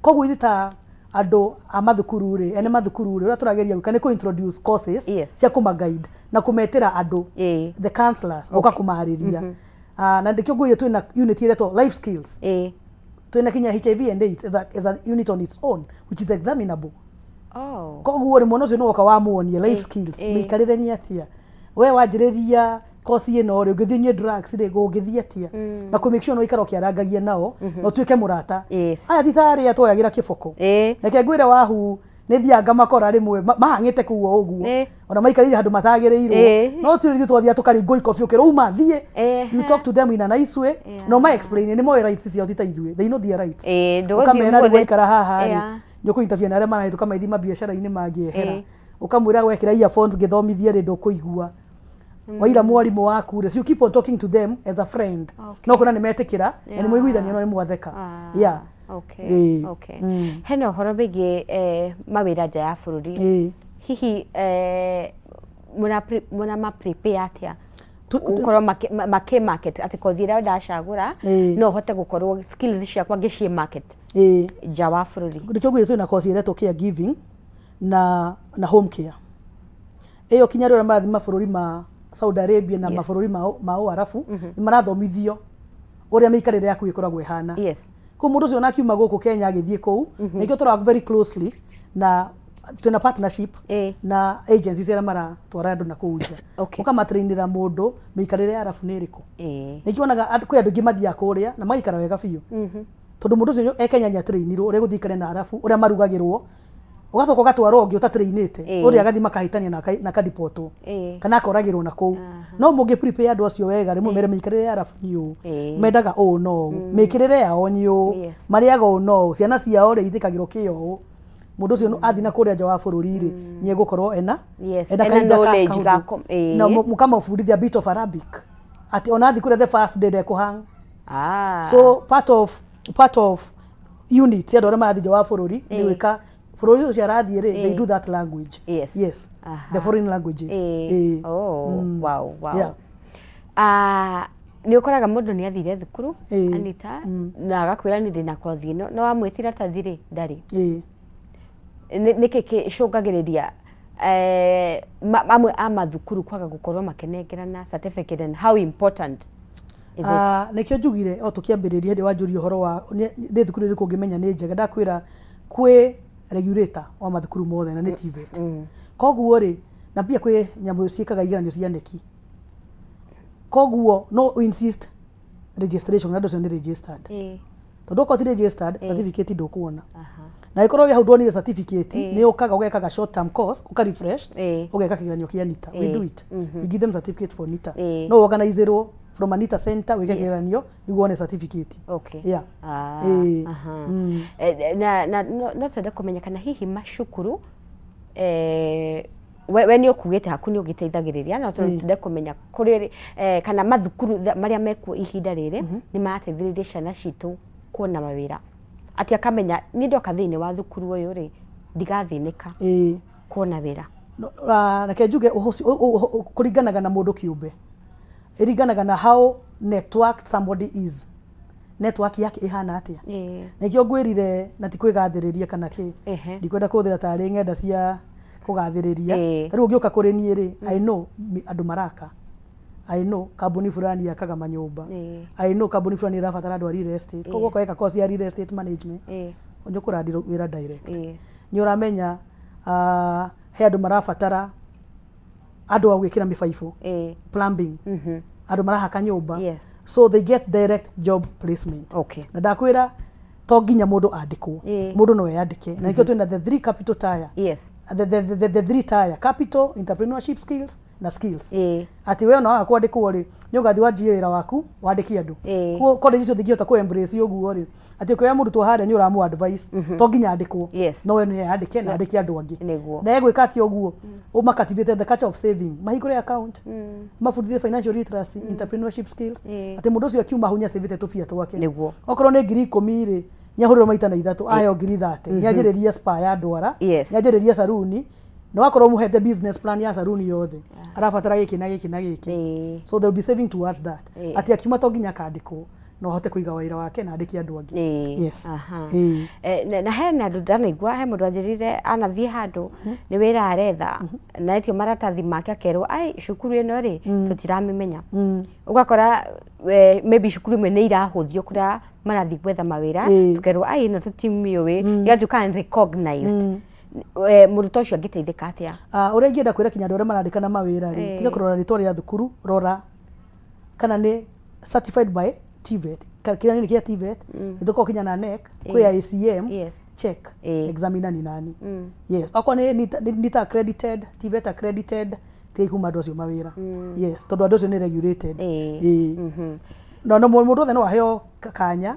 Koguo ithita andu a mathukuru ri ene mathukuru ri uraturageria gwika ni ku introduce courses cia kuma guide na kumetera andu the counselors uka kumahariria na ndikyo ngwire twina unit iretwo life skills twina kinya HIV and AIDS as a unit on its own which is examinable. Koguo ri mwana ucio no oka wa muonie life skills mikarire ni atia we wanjiriria kosi ino ri ungithie drugs ri gungithie atia na ku make sure no ikaro kiarangagia nao no twike murata aya titari atwayagira kiboko nake ngwire wahu ni thianga makora rimwe mahangite kuo uguo ona maikarire handu matagiriirwo no twirithi twathia tukaringo ikofi ukira uma thie you talk to them in a nice way no my explain ni mo rights cia thita ithue they know their rights ukamera ri waikara haha ri nyuko interview na rema hitu kama ithima biashara ini mangiehera ukamwira gwekira earphones githomithie ri ndukuigua waira mwarimu waku ri you keep on talking to them as a friend no kuna nimetikira ni muiguithania no ni mwatheka Okay. Heno horo bigi mawira nja ya bururi hihi muna ma prepare atia ukorwo make market ati kothira ndacagura no hote gukorwo skills ciakwa ngicie market nja wa bururi ndikyo gwire twina course iretwo care giving na home care eyo kinya ri mathi mabururi ma Saudi Arabia na mabururi ma Arafu ni marathomithio uria mikarire yaku ikoragwo ihana ko mundu ucio nakiuma guku Kenya agithie kou nikyo tura very closely na tuna partnership na agencies ira mara twara andu na kuuja ukamatrainira mundu mikarire Arafu ni riku nikyo onaga kwi andu ngi mathia kuria na maikara wega biu tondu mundu ucio Kenya nya trainirwo uria guthikare na Arafu uria marugagirwo ugacoka gatwaro ngi utatrainite uria gathi makahitania na kadipoto kana akoragirwo na kou no mungi prepare andu acio wega rimwe mere mikarire Arafu niu mendaga no mikirire yao niu mariaga no ciana ciao ri ithikagirwo kiyo mundu ucio athi na kuria nja wa bururi ri ni egukorwo ena knowledge gako na mukama fundithia bit of Arabic ati ona athi kuria the first day de kuhang so part of unit ya dora mathi nja wa bururi ni wika bururi ucio arathi ri they do that language the foreign languages wow ni ukoraga mundu ni athire thukuru Anita na agakwira ni ndina kothi ino no amwetira tathiri ndari nikiki shogagiriria amwe amathukuru kwaga gukorwo makenengerana certificate and how important is it nikyo njugire o tukiambiriria ndi wanjuri uhoro wa ndi thukuru ri kungimenya ni njega ndakwira kwi regulator wa mathukuru mothe na ni TVET koguo ri na pia kwi nyamu ciikaga igeranio cia neki koguo no insist registration na ni registered tondu ko ti registered certificate ndukuona na ikorwo ya hudoni certificate ni ukaga ugekaga short term course uka refresh ugeka kigeranio kia NITA we do it we give them certificate for NITA no organize from Anita Center we kigeranio ni uone certificate na no tende kumenya kana hihi mashukuru we ni ukugite hakuni ugiteithagiriria na tende kumenya kuri kana mathukuru maria mekuo ihinda riri ni mateithiririe ciana citu kuona mawira ati akamenya ni ndoka thini wa thukuru uyu ri ndigathinika kuona wira na kenjuge kuringanaga na mundu kiumbe iringanaga na how networked somebody is network yake ihana atia nikyo ngwirire na ti kwigathiriria kana ki ndikwenda kuthira tari ngenda cia kugathiriria riu ngioka kuri ni ri I know andu maraka I know kambuni fulani yakaga manyumba I know kambuni fulani irabatara andu a real estate koguo kweka course ya real estate management onyukura wira direct ni uramenya he andu marabatara andu a gwikira mibaibo plumbing andu marahaka nyumba so they get direct job placement na ndakwira to nginya mundu andikwo mundu no yandike na nikyo twina the 3 capital tier the 3 tier capital entrepreneurship skills na skills ati we no akwandikwo ri nyogathi wanjie wira waku wandiki andu ko college icio thingihota ku embrace uguo ri ati ukoya mundu to haria nyura mu advice to nginya andikwo no we no yandike na andiki andu angi na egwika ati uguo umakativate the culture of saving mahingure account mafundithie financial literacy entrepreneurship skills ati mundu ucio akiuma hunya savite tufia twake okorwo ni 10,000 ri nyahuriro maita na ithatu ayo 30 nyanjiriria spa ya ndwara nyanjiriria saruni no akorwo muhete business plan ya saruni yothe arabatara giki na giki na giki so they'll be saving towards that ati akiuma to nginya kandiko no hote kuiga waira wake na andiki andu angi yes na hena andu ndanaigua he mundu anjirire anathie handu ni wira aretha na etio maratathi make akerwo ai cukuru ino ri tutiramimenya ugakora maybe cukuru imwe ni irahuthio kuria marathi gwetha mawira tukerwo ai ino tutimio wi you can recognized muruto ucio angiteithika atia uria ngienda kwira kinya andu aria marandikana mawira ri tiga kurora ritwa ria thukuru rora kana ni certified by TVET kila nini kia TVET ndoko kinya na NEC kwa ACM check examiner ni nani yes akwa ni nita accredited TVET accredited teikuma docio mawira yes tondu docio ni regulated no mundu othe no aheo kanya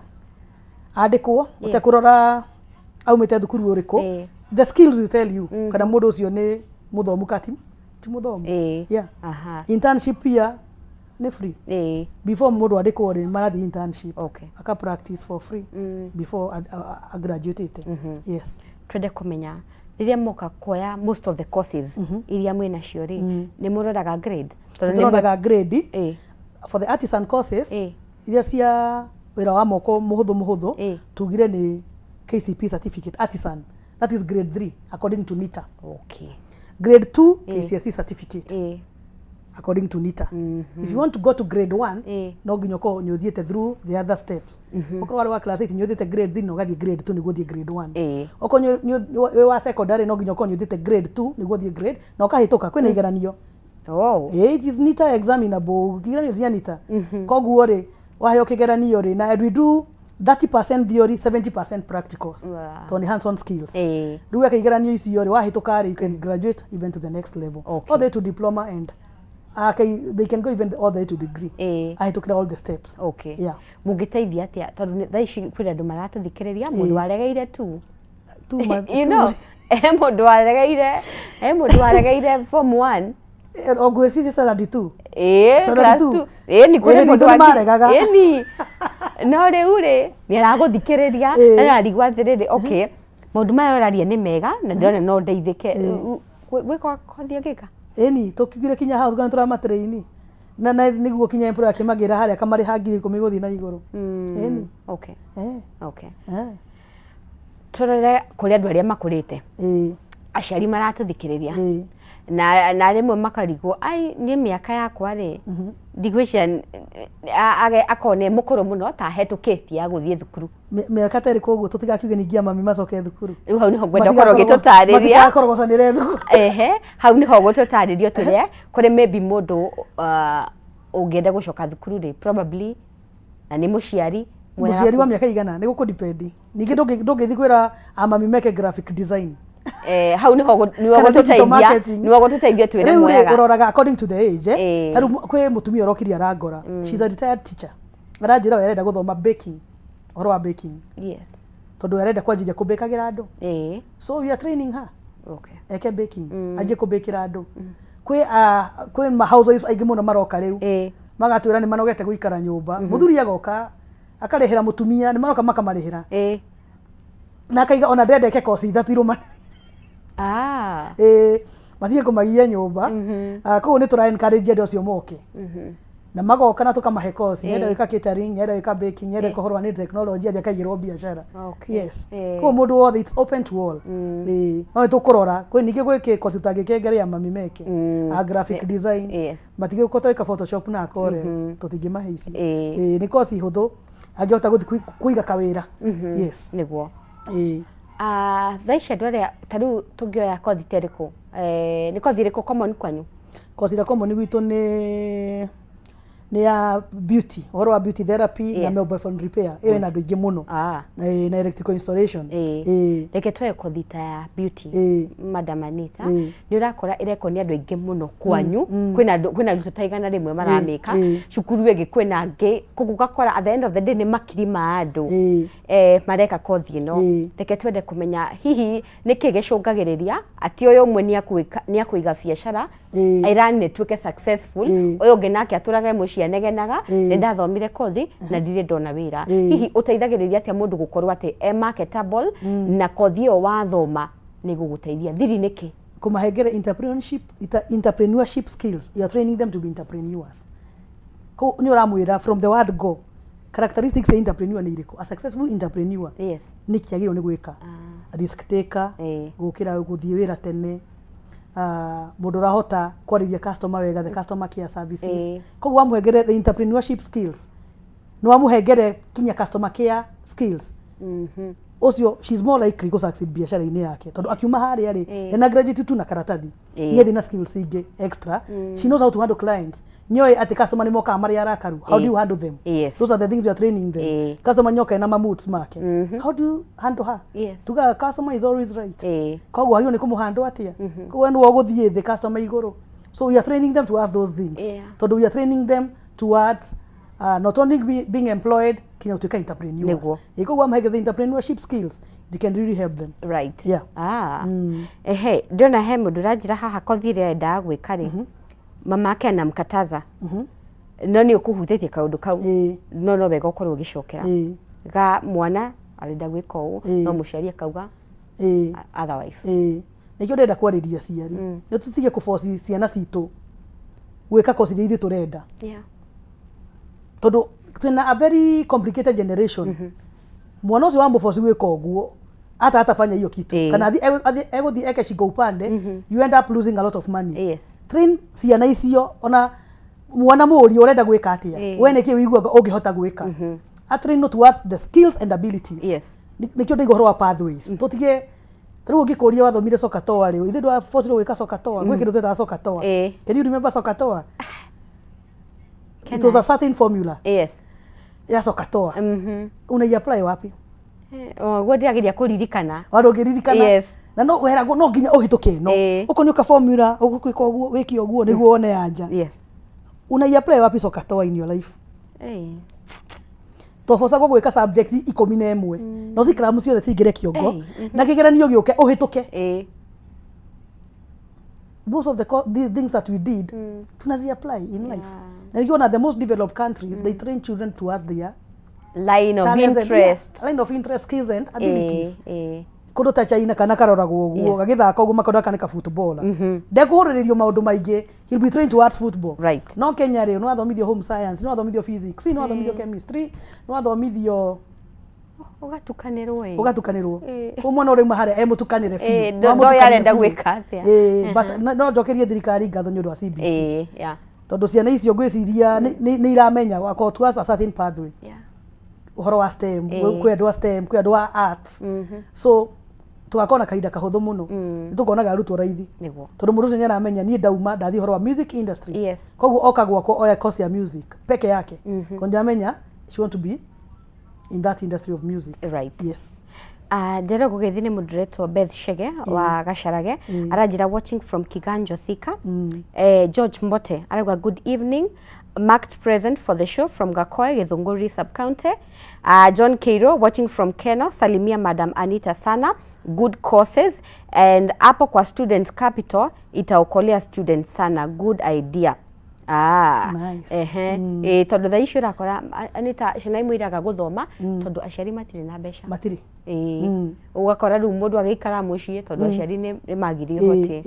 andikwo utekurora aumite thukuru uriku the skills will tell you kana mundu ucio ni muthomu kati ti muthomu yeah internship pia ni free before mundu andikwo ri marathi internship aka practice for free before a graduate yes twende kumenya riria moka kuoya most of the courses iria mwina cio ri ni muroraga grade turoraga grade for the artisan courses iria cia wira wa moko muhuthu tugire ni KCP certificate artisan that is grade 3 according to NITA grade 2 KCSE certificate according to NITA if you want to go to grade 1 no ginyoko nyothiete through the other steps okoro wale wa class 8 nyothiete grade 3 no gathi grade 2 nigo thie grade 1 okonyo we wa secondary no ginyoko nyothiete grade 2 nigo thie grade no kahituka kwina igeranio it is NITA examinable igeranio cia NITA koguo ri waheo kigeranio ri na we do 30% theory 70% practicals to ni hands on skills riu akigeranio icio ri wahituka ri you can graduate even to the next level all the way to diploma and they can go even all the way to degree ahitukira all the steps yeah mungiteithia atia tondu thaici kwina andu maratuthikiriria mundu aregeire tu you know mundu aregeire form 1 ogwe sisi saladi tu class 2 ni kuri mundu ni no riu ri ni araguthikiriria na arigwa thiriri maundu maya oraria ni mega na ndona no ndeithike gwikwa kothia gika eni tukigire kinya house gana tura matreini na niguo kinya employer kimagira haria kamari hangiri kumigothi na iguru eni turere kuri andu aria makurite aciari maratuthikiriria na rimwe makarigwo ai ni miaka yakwa ri ndigwicia akone mukuru muno ta hetukitie ya guthie thukuru miaka tari koguo tutigakiuge ningia mami macoke thukuru riu hau niho ngwenda korwo gitutariria korogocanirie thukuru hau niho gututaririo turia kuri maybe mundu ungienda gucoka thukuru ri probably na ni muciari wa miaka igana ni guku depend ningi ndungithi kwira amami meke graphic design hau niho gututaithia twire mwega uroraga according to the age taru kwi mutumia urokiria arangora she's a retired teacher aranjira werenda guthoma baking oro wa baking tondu arenda kwanjia kubekagira andu so we are training her eke baking aje kubekira andu kwi ma housewives aingi muno maroka riu magatwira ni manogete guikara nyumba muthuri agoka akarehera mutumia ni maroka makamarehera na akaiga ona ndendeke kosi ithatu iruma mathie kumagia nyumba koguo ni tura encourage andu acio moke na magoka na tukamahe kosi yenda wika catering yenda wika baking yenda kuhorwa ni technology athia kaigirwo biashara yes koguo mundu wothe it's open to all no tukurora kwi ningi gwiki kosi utangikengeria mami meke graphic design matige gukota wika photoshop na akore tutingimahe ici ni kosi huthu angihota guthi kuiga kawira yes niguo thaisha andu aria tariu tungioya kothi teriku ni kothi iriku common kwanyu kothi ria common gwitu ni ni ya beauty, uhoro wa beauty therapy Yes. na mobile phone repair. Iyo ina ndingi muno. Na electrical installation. Reke twe kothita ya beauty. Madam Anita. Ni urakora ireko ni andu aingi muno kwanyu. Kwina ruta taigana rimwe maramika. Cukuru ege kwina ngi kugukakora at the end of the day ni makiri ma andu. Mareka kothi no. Reke twende kumenya hihi niki gicungagiriria ati uyu umwe ni akuiga biacara airani tuke successful uyu ngi nake aturage mucia negenaga ni ndathomire kothi na ndire ndona wira hihi uteithagiriria atia mundu gukorwa ati marketable na kothi iyo wathoma ni guguteithia thiri niki kumahengere entrepreneurship skills. You are training them to be entrepreneurs. Ko ni uramwira from the word go characteristics ya entrepreneur ni iriko. A successful entrepreneur ni kiagiro ni gwika risk taker gukira guthie wira tene mundu rahota kwariria customer wega, the customer care services. Ko wamuhengere the entrepreneurship skills no wamuhengere kinya customer care skills. Osio she's more likely go succeed biashara-ini yake tondu akiuma hari ari ena graduate tu na karatathi yethi na skills ingi extra. She knows how to handle clients. Nyoe ati customer ni moka mari arakaru, how do you handle them? Those are the things you are training them. Customer nyoka ina moods make, how do you handle her? Tuga customer is always right. Koguo hiyo ni kumuhandle atia koguo ni woguthie the customer iguru. So we are training them to ask those things. Tondu we are training them towards not only being employed kinya utuika entrepreneurs. Iko wa mahege the entrepreneurship skills, they can really help them. Right. Yeah. Ndona he mundu ranjira haha kothire enda gwika ri mama ake anamkataza no ni ukuhutetie kaundu kau no wega ukorwo ugicokera ga mwana arenda gwika uu no muciari akauga otherwise nikio ndenda kwariria ciari ni tutige kuforce ciana citu gwika kosi iria turenda tondu twina a very complicated generation. Mwana ucio wa muforce gwika uguo atafanya hiyo kitu kana eguthi eke shigo upande you end up losing a lot of money. Train ciana icio ona mwana muri urenda gwika atia we niki wiguaga ungihota gwika a train not towards the skills and abilities. Nikio ndigo horo wa pathways tutige riu ngikuria wathomire sokatoa riu ithe ndwa force gwika sokatoa gwikira tweta sokatoa. Can you remember sokatoa? It was a certain formula ya sokatoa. Una apply wapi? Godi agiria kuririkana waro giririkana na no wera no nginya uhituke no uko ni uka formula ugukwika uguo wiki uguo niguo one anja. Una apply wapi sokatoa in your life? To force gwika subject 11 no sikira mucio the tigire kiongo na kigeranio giuke uhituke. Most of the things that we did tunazi apply in life. Na you know the most developed countries they train children towards their line of interest, skills and abilities. Kundo ta China kana karoragwo uguo gagithaka uguo makondo kana ka football ndekuhuriririo maundu maingi, he'll be trained towards football. No Kenya ri no athomithio home science, no athomithio physics, no athomithio chemistry, no athomithio ugatukanirwo umwana uri mahare mutukanire fi ndo yarenda gwika atia but no njokerie thirikari ngatho nyu wa CBC tondu ciana icio ngwiciria ni iramenya wako towards a certain pathway. Uhoro wa STEM kwendwa STEM kwendwa arts. So tugakona kahinda kahuthu muno tukonaga arutwo raithi tondu mundu ucio nyaramenya ni ndauma ndathi uhoro wa music industry koguo oka gwako oya course ya music peke yake konja amenya she want to be in that industry of music. Ndero gugithini moderator Beth Shege wa Gasharage aranjira watching from Kiganjo Thika. George Mbote aragwa good evening, marked present for the show from Gakoe Githunguri sub-county. John Keiro watching from Keno, salimia Madam Anita sana, good courses, and hapo kwa students capital itaokolea students sana, good idea. Tondu tha icio rakora Anita ciana imwiraga guthoma tondu aciari matiri na mbeca matiri ugakora riu mundu agikara mucii tondu aciari ni magirie hoti.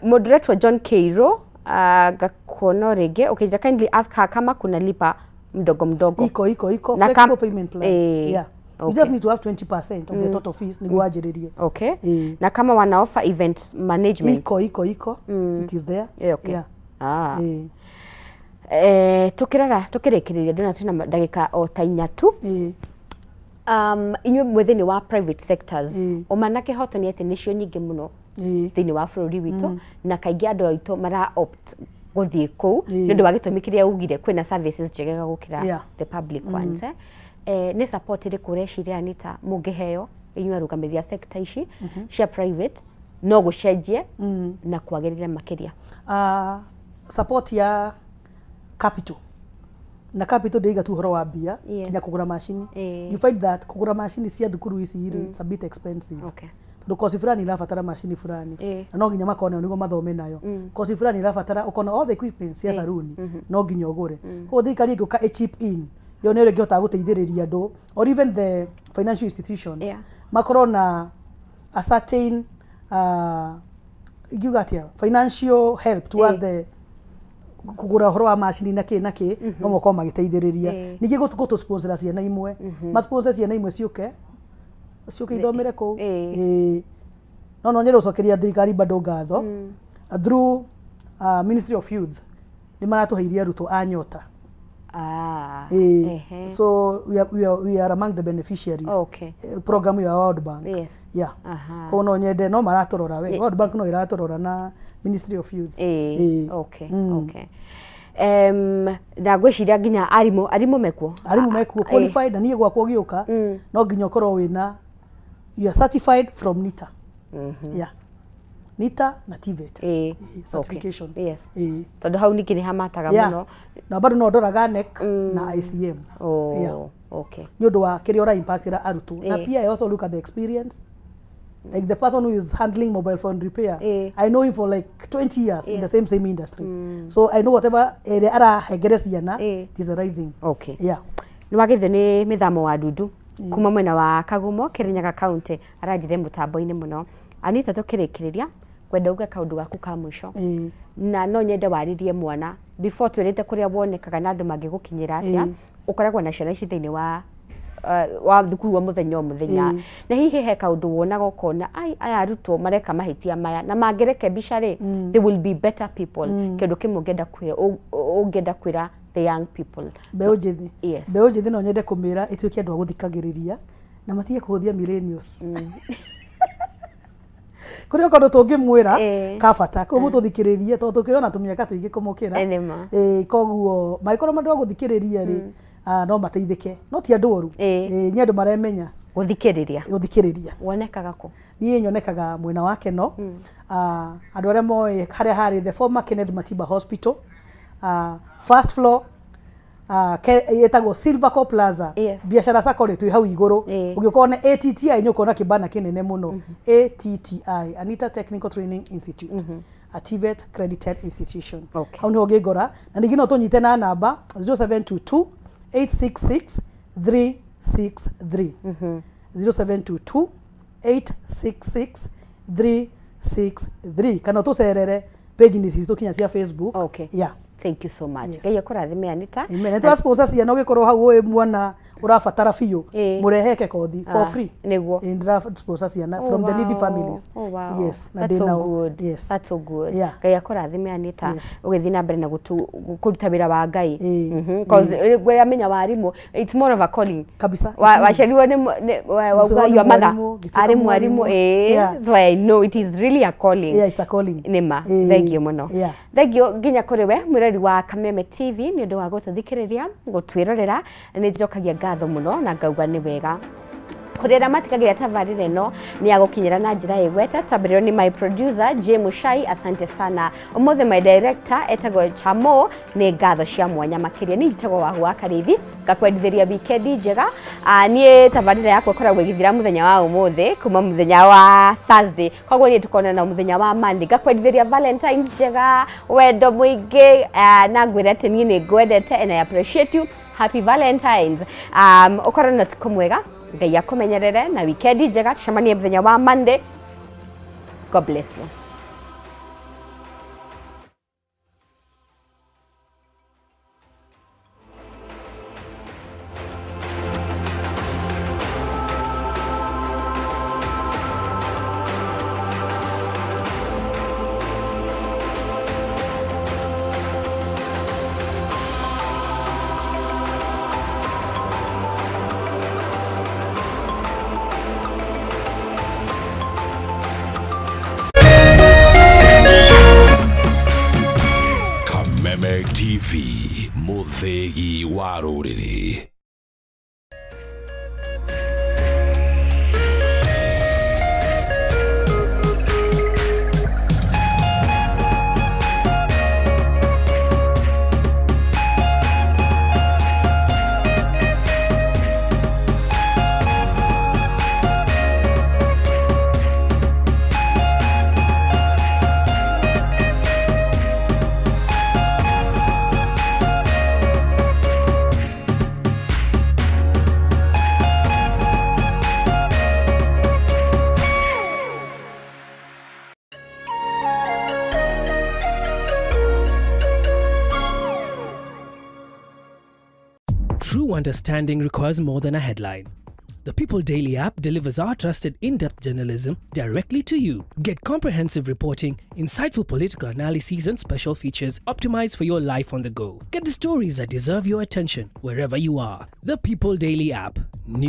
Moderator John Keiro gakono rege okay, kindly ask her kama kuna lipa mdogo mdogo iko flexible payment plan. You just need to have 20% of the total fees ni gwajiririe. Na kama wana offer event management iko it is there. Tukirikiriria ndona tuna ndagika o ta 4 tu. Inywe mwithini wa private sectors omanake hoto ni ati nicio nyingi muno thini wa bururi witu na kaingi andu aitu mara opt guthie ku ni ndu wagitumi kiria ugire kwina services njegega gukira the public ones ni support ri kureciria Anita mungiheo inyuĩ arũgamĩrĩri a sector ici cia private no gucenjie na kwagĩrĩra makiria support ya capital na capital ndĩiga tu horo wa mbia kinya kũgũra macini you find that kũgũra macini cia thukuru ici it's a bit expensive tondu kosi fulani irabatara macini fulani na no nginya makone niguo mathome nayo kosi fulani irabatara ukona all the equipment cia saruni no nginya ũgũre ho thirikari ĩngĩũka chip in yo nĩ ĩngĩhota gũteithĩrĩria andũ or even the financial institutions makorwo na a certain financial help towards the kugura horo wa macini na ki no moko magiteithĩrĩria ningĩ gũtũ sponsor ciana imwe ma sponsor ciana imwe ciũke ithomere kũ no nyero cokeria thirikari bado ngatho through Ministry of Youth ni maratuheiria arutwo a nyota so we are among the beneficiaries program ya World Bank kono nyende no maratorora we World Bank no iratorora na Ministry of Youth na gwiciria nginya arimu mekuo qualified na niĩ gwakwo gĩũka no nginya ũkorwo wĩna you are certified from NITA NITA na TVET certification tondu hau niki ni hamataga muno na bado no ndoraga NEC na ICM nĩ ũndũ wa kĩrĩa ũra impactira arutwo na pia I also look at the experience like the person who is handling mobile phone repair I know him for like 20 years in the same industry so I know whatever area arahengere ciana is the right thing ni wagithio ni mithamo wa Ndundu kuma mwena wa Kagumo Kirinyaga County aranjire mutambo-ini muno Anita tukirikiriria kwenda uge kaundu gaku ka mwisho na no nyende waririe mwana before twirite kuria wonekaga na andu mangigukinyira atia ukoragwo na ciana ici thiini wa thukuru wa muthenya na hihi he kaundu wonaga ukona aya arutwo mareka mahitia maya na mangereke bicari they will be better people kindu kimwe ngenda kwira the young people beũ njithi no nyende kumira ituike andu a guthikagiriria na matige kuhuthia millennials kuri okondo tungimwira kabata ko mututhikiririe to tukiona tumiaka tuingi kumukira koguo maikorwo mandu guthikiriria ri no mateithike no ti andu oru ni andu maremenya guthikiriria wonekaga ko ni nyonekaga mwena wake no andu aria moe haria hari the former Kenneth Matiba Hospital first floor yetagwo Silverco Plaza biashara sacco twi hau iguru ugikona ATTI nyukona kibana kinene muno ATTI Anita Technical Training Institute a TVET accredited institution hau ni ugigora na ningino tunyite na namba 0722 866 363 0722 866 363 kana tucerere page ni citu kinya cia Facebook thank you so much ngai akurathime Anita nä sponsor ciana å gä korwo hau å mwana å rabatara biå må reheke kothi for free niguo sponsor ciana from the needy families yes that's so good ngai akurathime Anita å gä thiä na mbere na kå ruta wä ra wa ngai because amenya warimå it's more of a calling kabisa waciarirwo wauga your mother arĩ mwarimũ so I know it is really a calling it's a calling nima thengio muno thengio nginya kuri we mwirori wa Kameme TV ni undu wa gututhikiriria gutwirorera ni njokagia ngatho muno na ngauga ni wega kurira matikagira tabarire no ni agukinyira na njira igwete tabiriro ni my producer J Mushai asante sana umothe my director etago Chamo ni ngatho cia mwanya makiria ni njitago wahu wa Karithi gakwendithiria weekend njega nie tabarire yakwa koragwo igithira muthenya wa umothe kuma muthenya wa Thursday kogwo ni tukona na muthenya wa Monday gakwendithiria Valentines njega wendo muingi na ngwira ati ni ngwendete and I appreciate you happy Valentines ukorwo na tuko mwega ngai akumenyerere na weekend njega tucemanie muthenya wa Monday. God bless you. muthegi wa rũrĩrĩ. True understanding requires more than a headline. The People Daily app delivers our trusted in-depth journalism directly to you. Get comprehensive reporting, insightful political analyses and special features optimized for your life on the go. Get the stories that deserve your attention wherever you are. The People Daily app. New